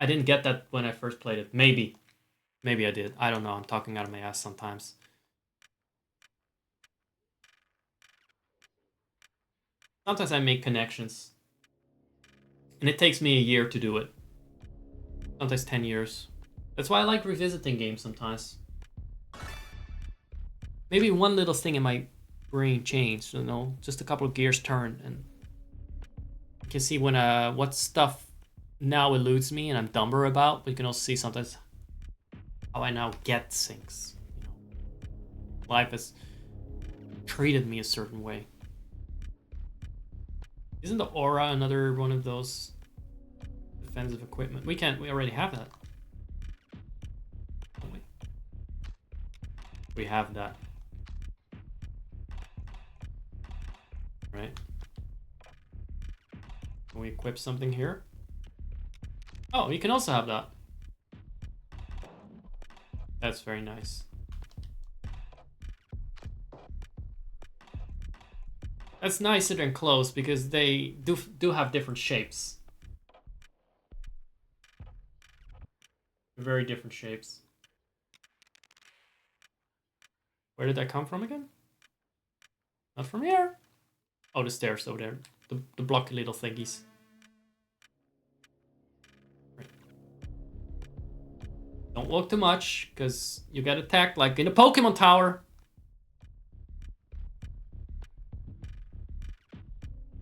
I didn't get that when I first played it. Maybe. Maybe I did. I don't know. I'm talking out of my ass sometimes. Sometimes I make connections. And it takes me a year to do it. Sometimes 10 years. That's why I like revisiting games sometimes. Maybe one little thing in my brain changed, you know? Just a couple of gears turned, and you can see when what stuff now eludes me and I'm dumber about, but you can also see sometimes how I now get things. You know? Life has treated me a certain way. Isn't the aura another one of those defensive equipment? We already have that. Don't we? We have that. Right? Can we equip something here? Oh, you can also have that. That's very nice. That's nicer than close because they do have different shapes. Very different shapes. Where did that come from again? Not from here. Oh, the stairs over there. The blocky little thingies. Right. Don't walk too much, because you get attacked like in a Pokemon Tower.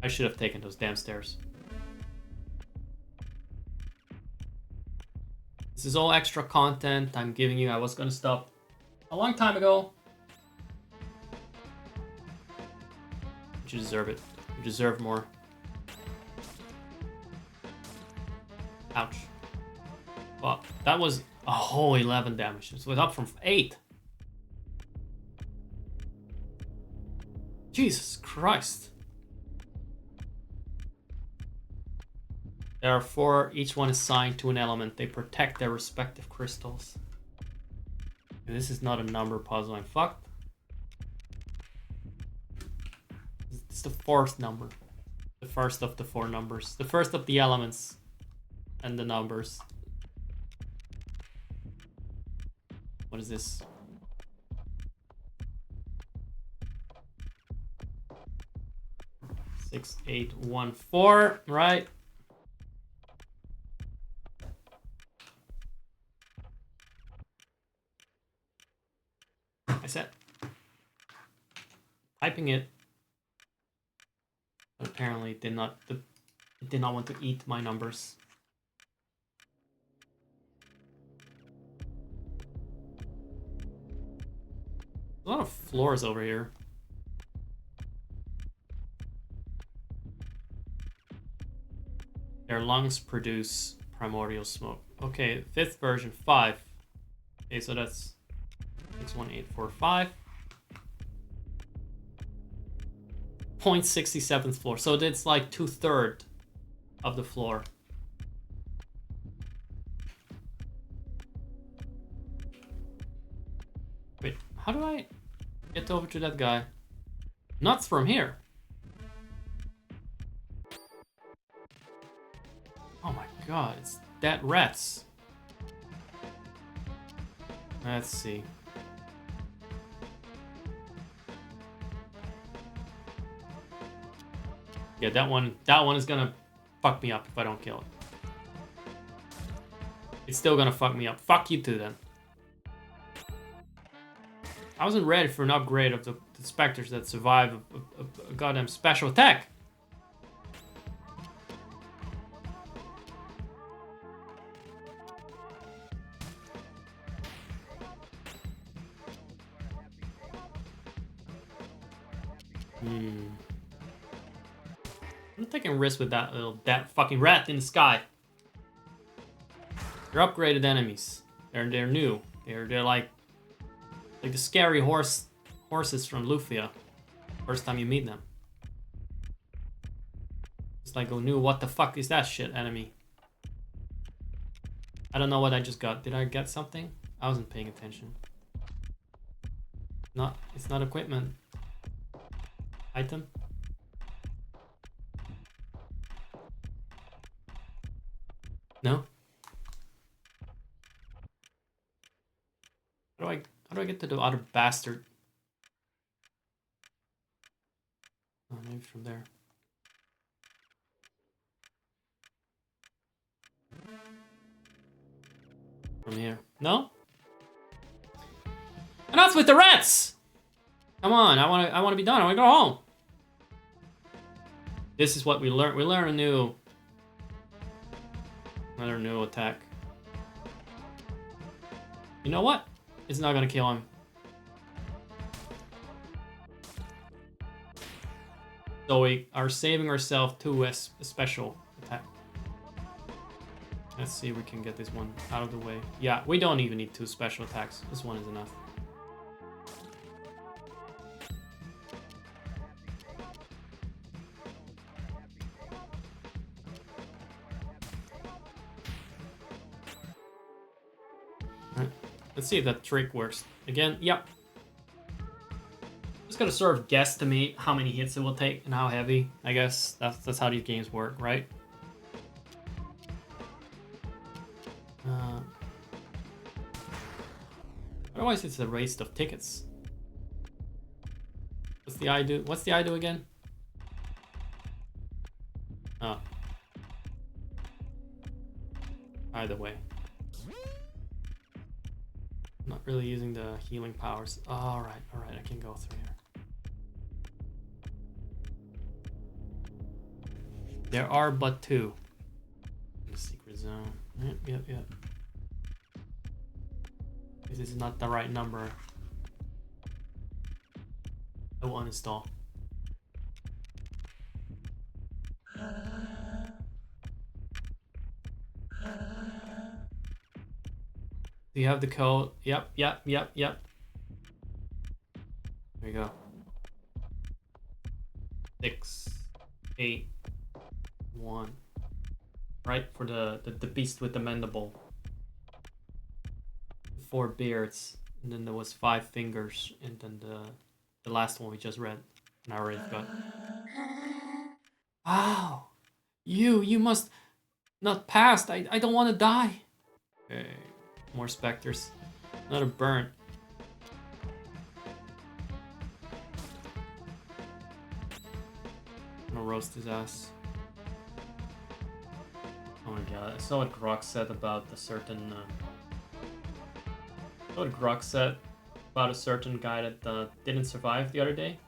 I should have taken those damn stairs. This is all extra content I'm giving you. I was gonna stop a long time ago. You deserve it. You deserve more. Ouch. Well, that was a whole 11 damage. So it's up from 8. Jesus Christ. There are 4, each one assigned to an element. They protect their respective crystals. This is not a number puzzle. I'm fucked. It's the 4th number. The first of the 4 numbers. The first of the elements and the numbers. What is this? Six, 8, 1, 4, right? I said. Typing it. But apparently it did not want to eat my numbers. A lot of floors over here. Their lungs produce primordial smoke. Okay, 5th version, 5. Okay, so that's 61845. 0.67th floor. So that's like 2/3 of the floor. Wait, how do I get over to that guy? Not from here. Oh my god, it's dead rats. Let's see. Yeah, that one is gonna fuck me up if I don't kill it. It's still gonna fuck me up. Fuck you too then. I wasn't ready for an upgrade of the specters that survive a goddamn special attack. I'm taking risks with that fucking rat in the sky. They're upgraded enemies. They're new. They're like the scary horses from Lufia. First time you meet them. It's like, oh no, what the fuck is that shit enemy? I don't know what I just got. Did I get something? I wasn't paying attention. It's not equipment. Item. No? How do I get to the other bastard? Oh, maybe from there. From here. No? Enough with the rats! Come on, I wanna be done. I wanna go home. This is what we learned. We learned another new attack. You know what? It's not gonna kill him. So we are saving ourselves to a special attack. Let's see if we can get this one out of the way. Yeah, we don't even need 2 special attacks. This one is enough. Alright, let's see if that trick works. Again, yep. Just gotta sort of guesstimate how many hits it will take and how heavy. I guess that's how these games work, right? Otherwise, it's a waste of tickets. What's the I do? What's the I do again? Oh. Either way. Not really using the healing powers. Alright, I can go through here. There are but 2. In the secret zone. Yep. This is not the right number. I will uninstall. Do you have the code? Yep. There you go. 6, 8, 1. Right, for the beast with the mandible. 4 beards, and then there was 5 fingers, and then the last one we just read, and I already got. Wow, you must not passed. I don't want to die. Okay, more specters. Another burn. I'm gonna roast his ass. Oh my god, I saw what Grok said about a certain. What Grok said about a certain guy that didn't survive the other day.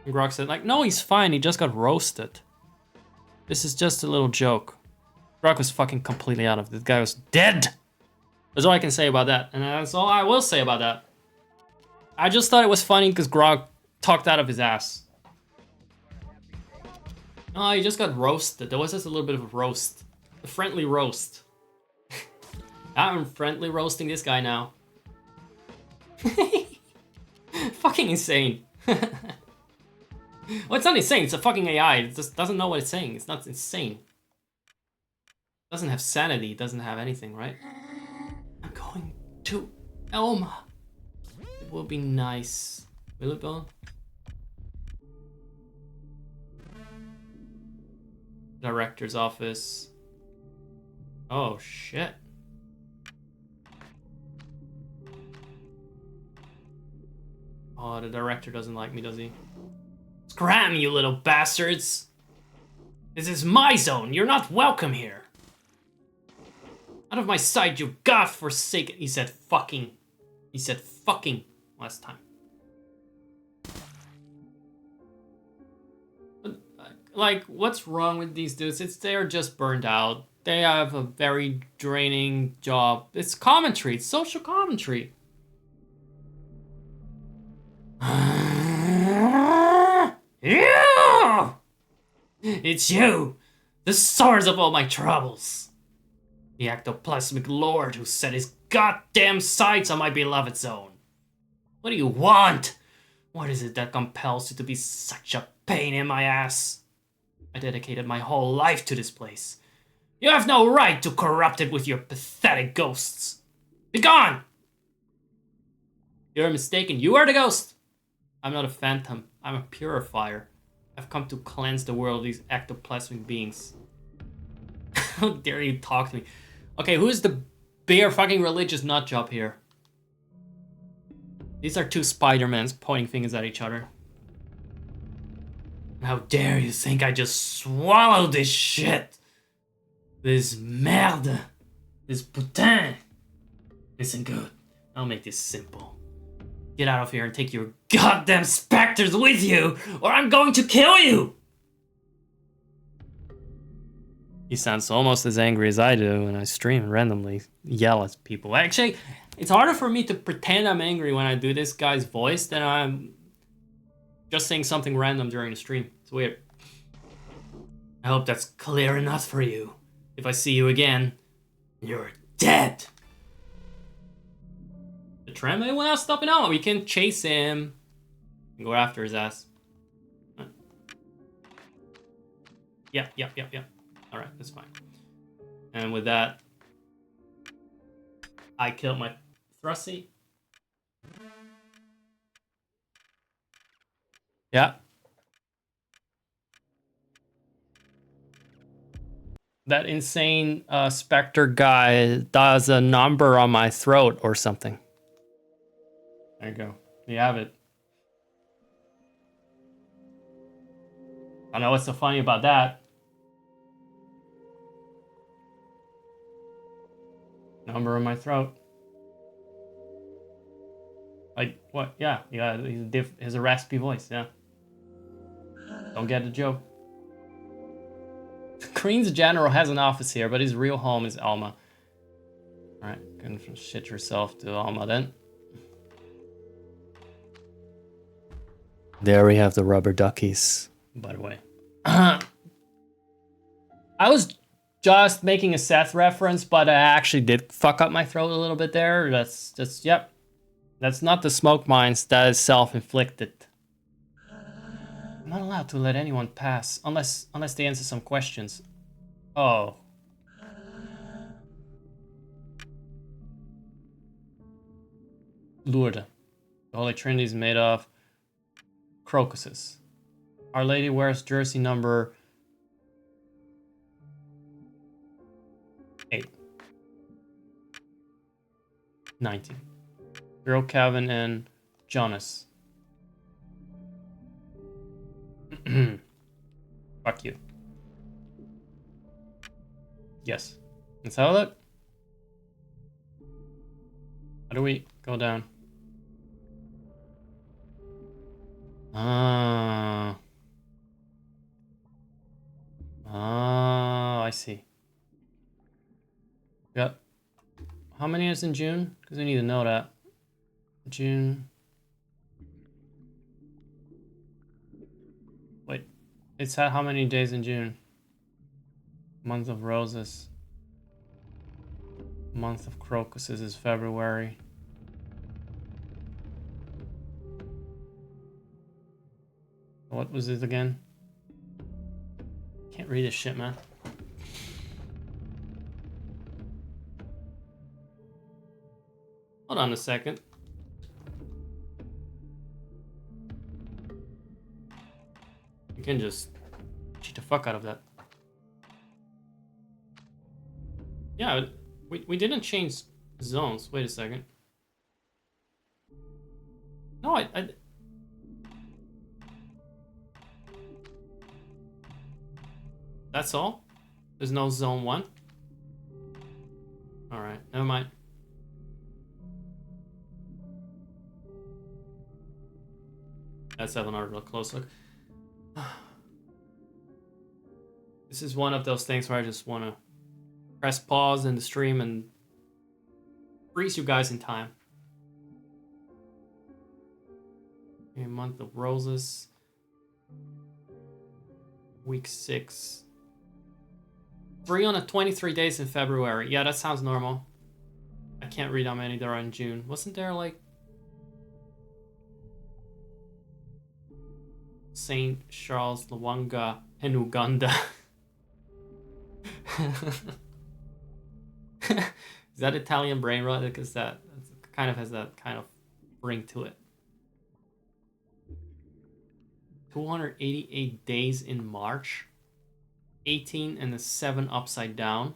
And Grok said, like, no, he's fine. He just got roasted. This is just a little joke. Grok was fucking completely out of it. This guy was dead. That's all I can say about that. And that's all I will say about that. I just thought it was funny because Grok talked out of his ass. Oh, he just got roasted. There was just a little bit of a roast. A friendly roast. I'm friendly roasting this guy now. Fucking insane. Well, it's not insane. It's a fucking AI. It just doesn't know what it's saying. It's not insane. It doesn't have sanity. It doesn't have anything, right? I'm going to Elma. It will be nice. Will it, Bill? Director's office. Oh, shit. Oh, the director doesn't like me, does he? Scram, you little bastards! This is my zone. You're not welcome here. Out of my sight, you godforsaken. He said fucking. He said fucking last time. Like, what's wrong with these dudes? They're just burned out. They have a very draining job. It's commentary. It's social commentary. You! It's you! The source of all my troubles! The ectoplasmic lord who set his goddamn sights on my beloved zone. What do you want? What is it that compels you to be such a pain in my ass? I dedicated my whole life to this place. You have no right to corrupt it with your pathetic ghosts. Be gone! You're mistaken. You are the ghost! I'm not a phantom. I'm a purifier. I've come to cleanse the world of these ectoplasmic beings. How dare you talk to me? Okay, who's the bare fucking religious nutjob here? These are two Spider-Mans pointing fingers at each other. How dare you think I just swallowed this shit? This merde. This putain. Listen good. I'll make this simple. Get out of here and take your goddamn specters with you, or I'm going to kill you! He sounds almost as angry as I do when I stream and randomly yell at people. Actually, it's harder for me to pretend I'm angry when I do this guy's voice than I'm just saying something random during the stream. It's weird. I hope that's clear enough for you. If I see you again, you're dead. The tramway will not stop now. We can chase him and go after his ass. Yep. Alright, that's fine. And with that, I killed my thrusty. Yeah. That insane Spectre guy does a number on my throat or something. There you go. You have it. I know what's so funny about that. Number on my throat. Like, what? Yeah, he's a raspy voice, yeah. Don't get the joke. Queen's General has an office here, but his real home is Alma. Alright, go shit yourself to Alma then. There we have the rubber duckies, by the way. I was just making a Seth reference, but I actually did fuck up my throat a little bit there. That's just, yep. That's not the smoke mines, that is self-inflicted. I'm not allowed to let anyone pass, unless they answer some questions. Oh. Lourdes. The Holy Trinity is made of crocuses. Our Lady wears jersey number 8. 19. Girl Calvin and Jonas. Fuck you. Yes. Let's have a look. How do we go down? Ah. Oh, I see. Yep. How many is in June? Because we need to know that. June. Wait. It's how many days in June? Month of roses. Month of crocuses is February. What was it again? Can't read this shit, man. Hold on a second. You can just cheat the fuck out of that. Yeah, we didn't change zones. Wait a second. No, I that's all? There's no zone 1? Alright, never mind. Let's have another close look. This is one of those things where I just want to press pause in the stream and freeze you guys in time. Okay, month of roses. Week 6. 323 days in February. Yeah, that sounds normal. I can't read how many there are in June. Wasn't there like Saint Charles, Luanga, and Uganda? Is that Italian brain rot? Because that kind of has that kind of ring to it. 288 days in March. 18 and the 7 upside down.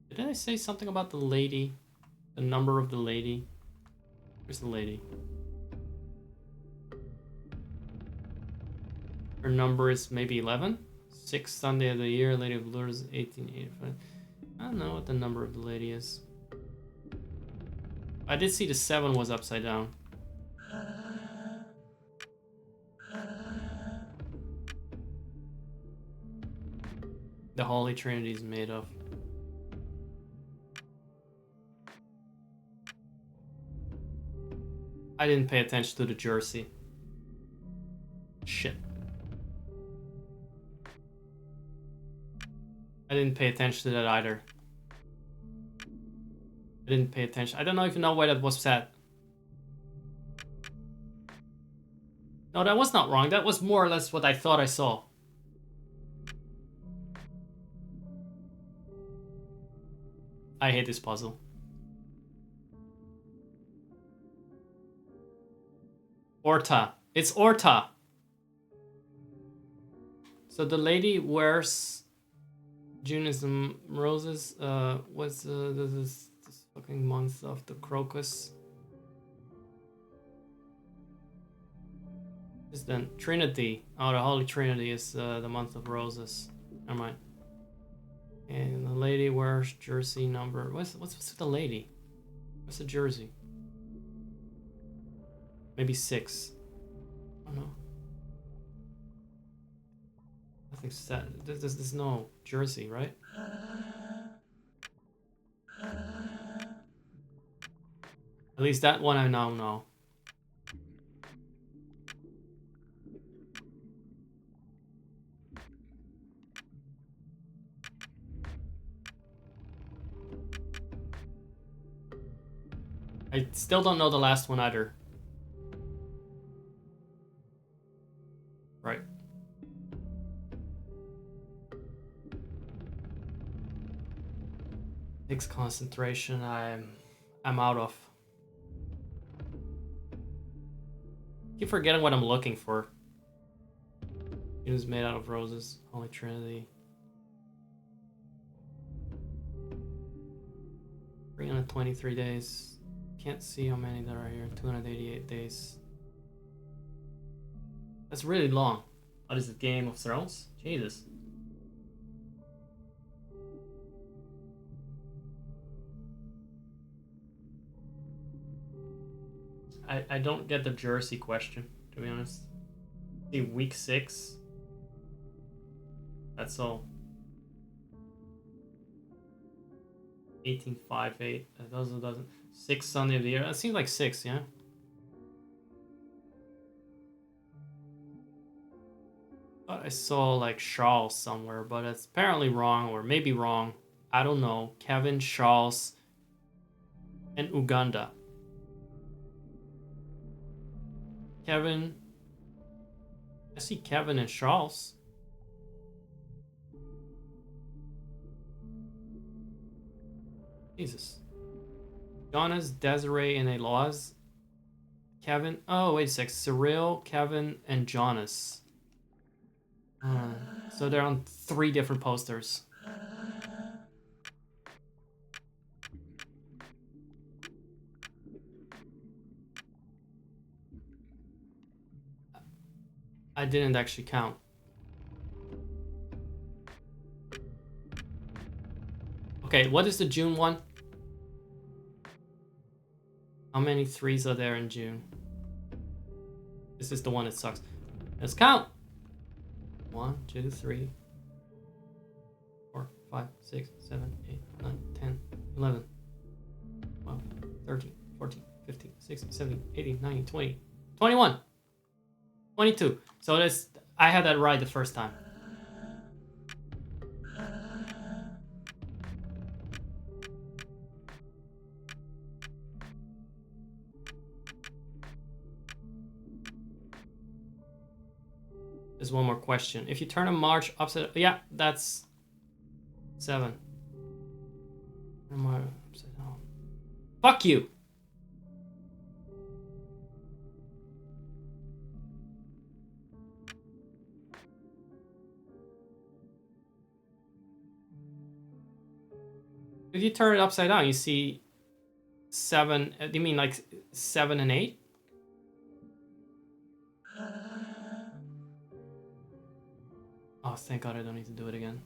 Did I say something about the lady? The number of the lady? Where's the lady? Her number is maybe 11? 6th Sunday of the year, Lady of Lourdes, 1885. I don't know what the number of the lady is. I did see the 7 was upside down. The Holy Trinity is made of. I didn't pay attention to the jersey. Shit. I didn't pay attention to that either. I didn't pay attention. I don't even know why that was set. No, that was not wrong. That was more or less what I thought I saw. I hate this puzzle. Orta. It's Orta. So the lady wears June is the roses. What's this fucking month of the crocus? Is then Trinity. Oh, the Holy Trinity is the month of roses. Never mind. And the lady wears jersey number. What's with the lady? What's the jersey? Maybe 6. I don't know. Nothing's set. There's no jersey, right? At least that one I now know. I still don't know the last one either. Right. Takes concentration. I'm out of. Keep forgetting what I'm looking for. It was made out of roses. Holy Trinity. 323 days. Can't see how many there are here. 288 days. That's really long. What is it? Game of Thrones? Jesus. I don't get the jersey question, to be honest. See, week 6. That's all. 1858. That doesn't. 6th Sunday of the year. That seems like 6, yeah? Thought I saw like Charles somewhere, but it's apparently wrong, or maybe wrong. I don't know. Kevin, Charles, and Uganda. Kevin. I see Kevin and Charles. Jesus. Jonas, Desiree, and Eloise. Kevin. Oh, wait a sec. Cyril, Kevin, and Jonas. So they're on 3 different posters. I didn't actually count. Okay, what is the June one? How many 3s are there in June? This is the one that sucks. Let's count. 1, 2, 3, 4, 5, 6, 7, 8, 9, 10, 11, 12, 13, 14, 15, 16, 17, 18, 19, 20, 21, 22. So this, I had that right the first time. There's one more question. If you turn a March upside, yeah, that's 7. Turn a March upside down. Fuck you. If you turn it upside down, you see 7. Do you mean like 7 and 8? Oh, thank God I don't need to do it again.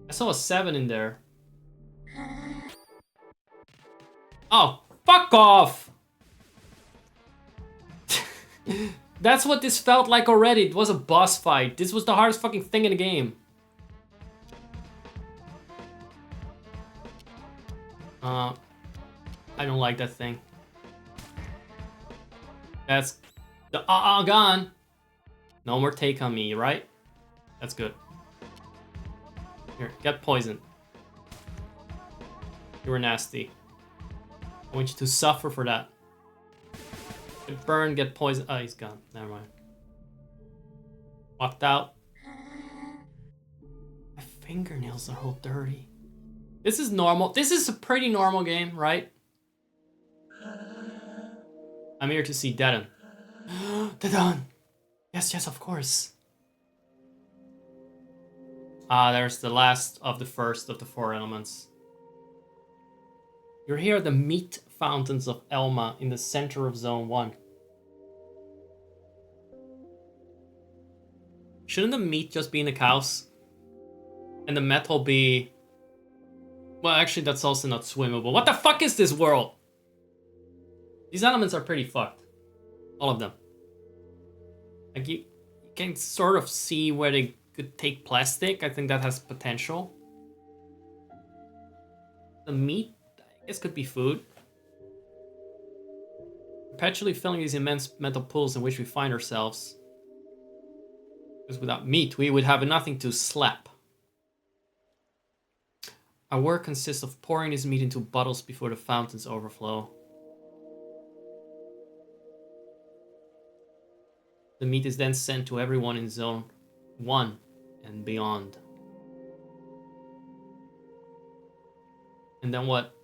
I saw a 7 in there. Oh, fuck off! That's what this felt like already. It was a boss fight. This was the hardest fucking thing in the game. I don't like that thing. That's the gone. No more take on me, right? That's good. Here, get poisoned. You were nasty. I want you to suffer for that. Get burned, get poisoned. Oh, he's gone. Never mind. Walked out. My fingernails are all dirty. This is normal. This is a pretty normal game, right? I'm here to see Dedan. Dedan! Yes, yes, of course. There's the last of the first of the 4 elements. You're here at the meat fountains of Elma in the center of Zone 1. Shouldn't the meat just be in the cows? And the metal be... Well, actually, that's also not swimmable. What the fuck is this world? These elements are pretty fucked. All of them. Like, you can sort of see where they could take plastic. I think that has potential. The meat, I guess, could be food. Perpetually filling these immense metal pools in which we find ourselves. Because without meat, we would have nothing to slap. Our work consists of pouring this meat into bottles before the fountains overflow. The meat is then sent to everyone in Zone 1 and beyond. And then what?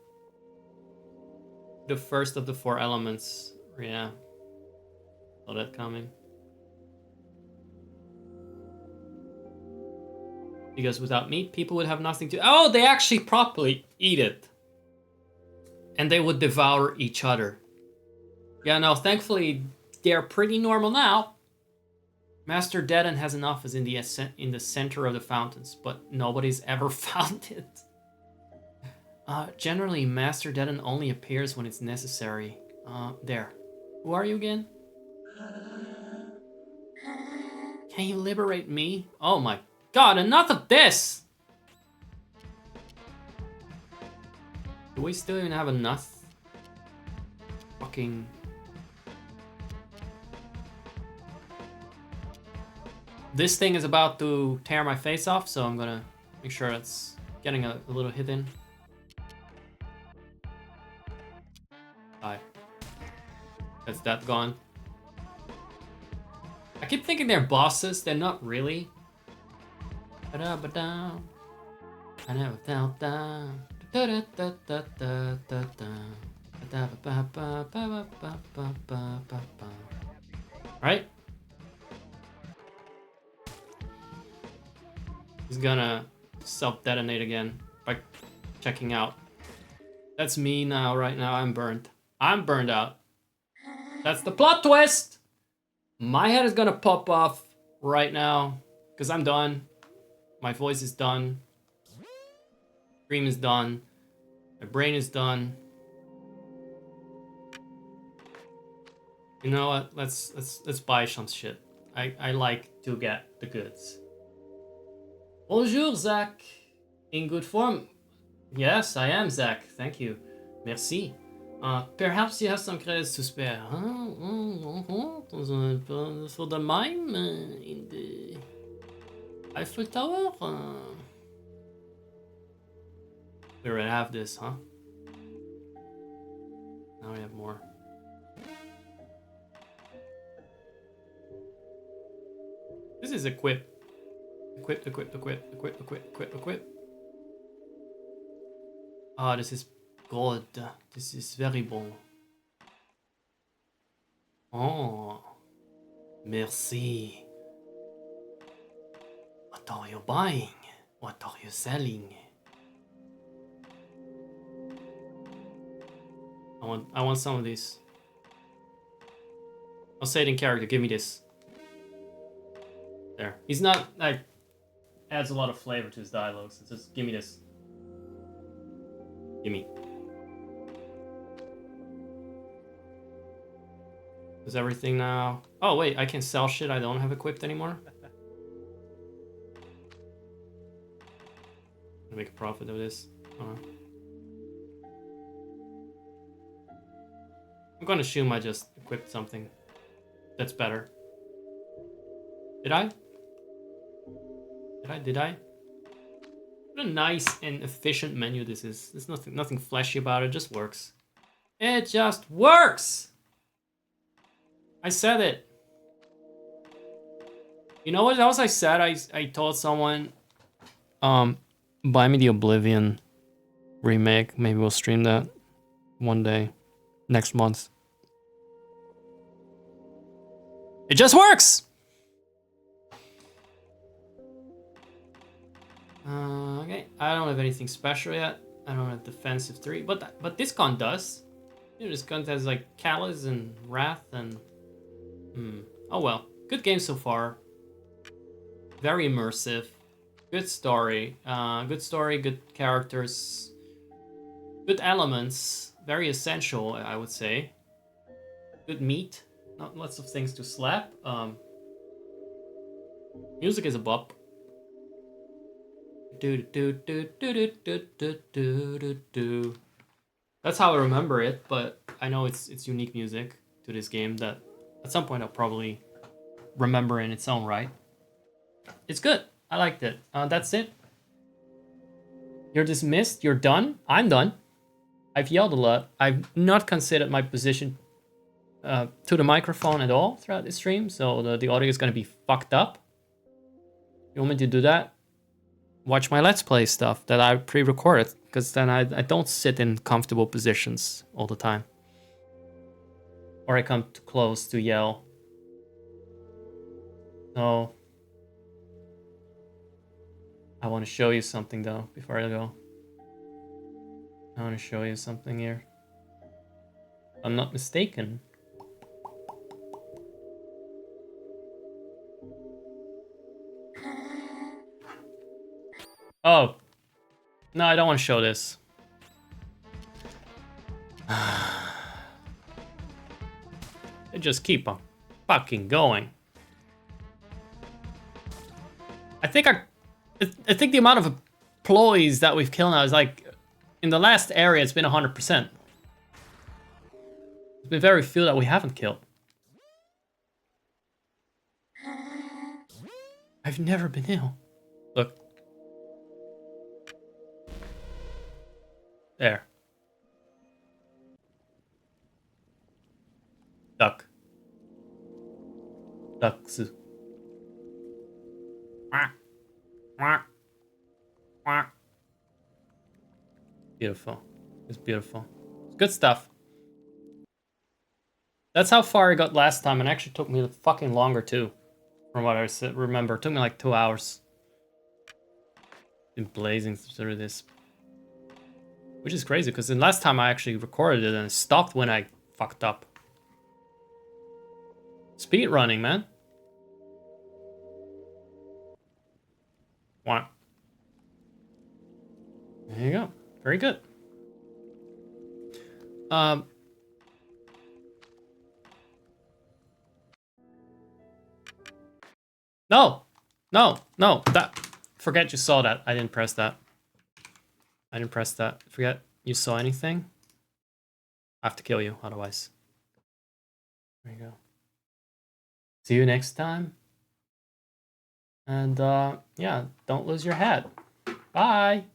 The first of the 4 elements. Yeah. Saw that coming. Because without meat, people would have nothing to... Oh, they actually properly eat it. And they would devour each other. Yeah, no, thankfully, they're pretty normal now. Master Dedan has an office in the center of the fountains, but nobody's ever found it. Generally, Master Dedan only appears when it's necessary. There. Who are you again? Can you liberate me? Oh my god, enough of this! Do we still even have enough? Fucking... This thing is about to tear my face off, so I'm gonna make sure it's getting a little hit in. Die. That's that gone. I keep thinking they're bosses, they're not really. I never felt down. Right? He's gonna self-detonate again by checking out. That's me now, right now. I'm burnt. I'm burned out. That's the plot twist! My head is gonna pop off right now because I'm done. My voice is done. Stream is done. My brain is done. You know what? Let's buy some shit. I like to get the goods. Bonjour, Zach. In good form. Yes, I am, Zach. Thank you. Merci. Perhaps you have some credits to spare. For the mime in the Eiffel Tower? We already have this, huh? Now we have more. This is equip. Equip. Ah, this is good. This is very bon. Oh. Merci. What are you buying? What are you selling? I want some of these. I'll say it in character. Give me this. There. He's not like adds a lot of flavor to his dialogues. It's just give me this. Gimme. Is everything now? Oh wait, I can sell shit I don't have equipped anymore. Make a profit of this. I'm gonna assume I just equipped something that's better. Did I? Did I? What a nice and efficient menu this is. There's nothing flashy about it. It just works. It just works! I said it. You know what else I said? I told someone, buy me the Oblivion remake. Maybe we'll stream that one day. Next month. It just works! Okay, I don't have anything special yet. I don't have defensive 3, but this gun does. You know, this gun has like Callus and Wrath and... Oh well, good game so far. Very immersive. Good story, good characters. Good elements. Very essential, I would say. Good meat. Not lots of things to slap. Music is a bop. That's how I remember it, but I know it's unique music to this game that at some point I'll probably remember in its own right. It's good. I liked it. That's it. You're dismissed. You're done. I'm done. I've yelled a lot. I've not considered my position to the microphone at all throughout the stream, so the audio is going to be fucked up. You want me to do that? Watch my Let's Play stuff that I pre-recorded, because then I don't sit in comfortable positions all the time. Or I come too close to yell. So I want to show you something though before I go. I want to show you something here. If I'm not mistaken. Oh. No, I don't want to show this. They just keep on fucking going. I think the amount of employees that we've killed now is like, in the last area, it's been 100%. There's been very few that we haven't killed. I've never been ill. Look. There. Duck. Ducks. Beautiful. It's beautiful. It's good stuff. That's how far I got last time, and it actually took me fucking longer too. From what I remember. It took me like 2 hours. Been blazing through this. Which is crazy, because the last time I actually recorded it and it stopped when I fucked up. Speed running, man. What? There you go. Very good. No! No! No! That... Forget you saw that. I didn't press that. I didn't press that. Forget you saw anything. I have to kill you, otherwise. There you go. See you next time. And, yeah, don't lose your head. Bye!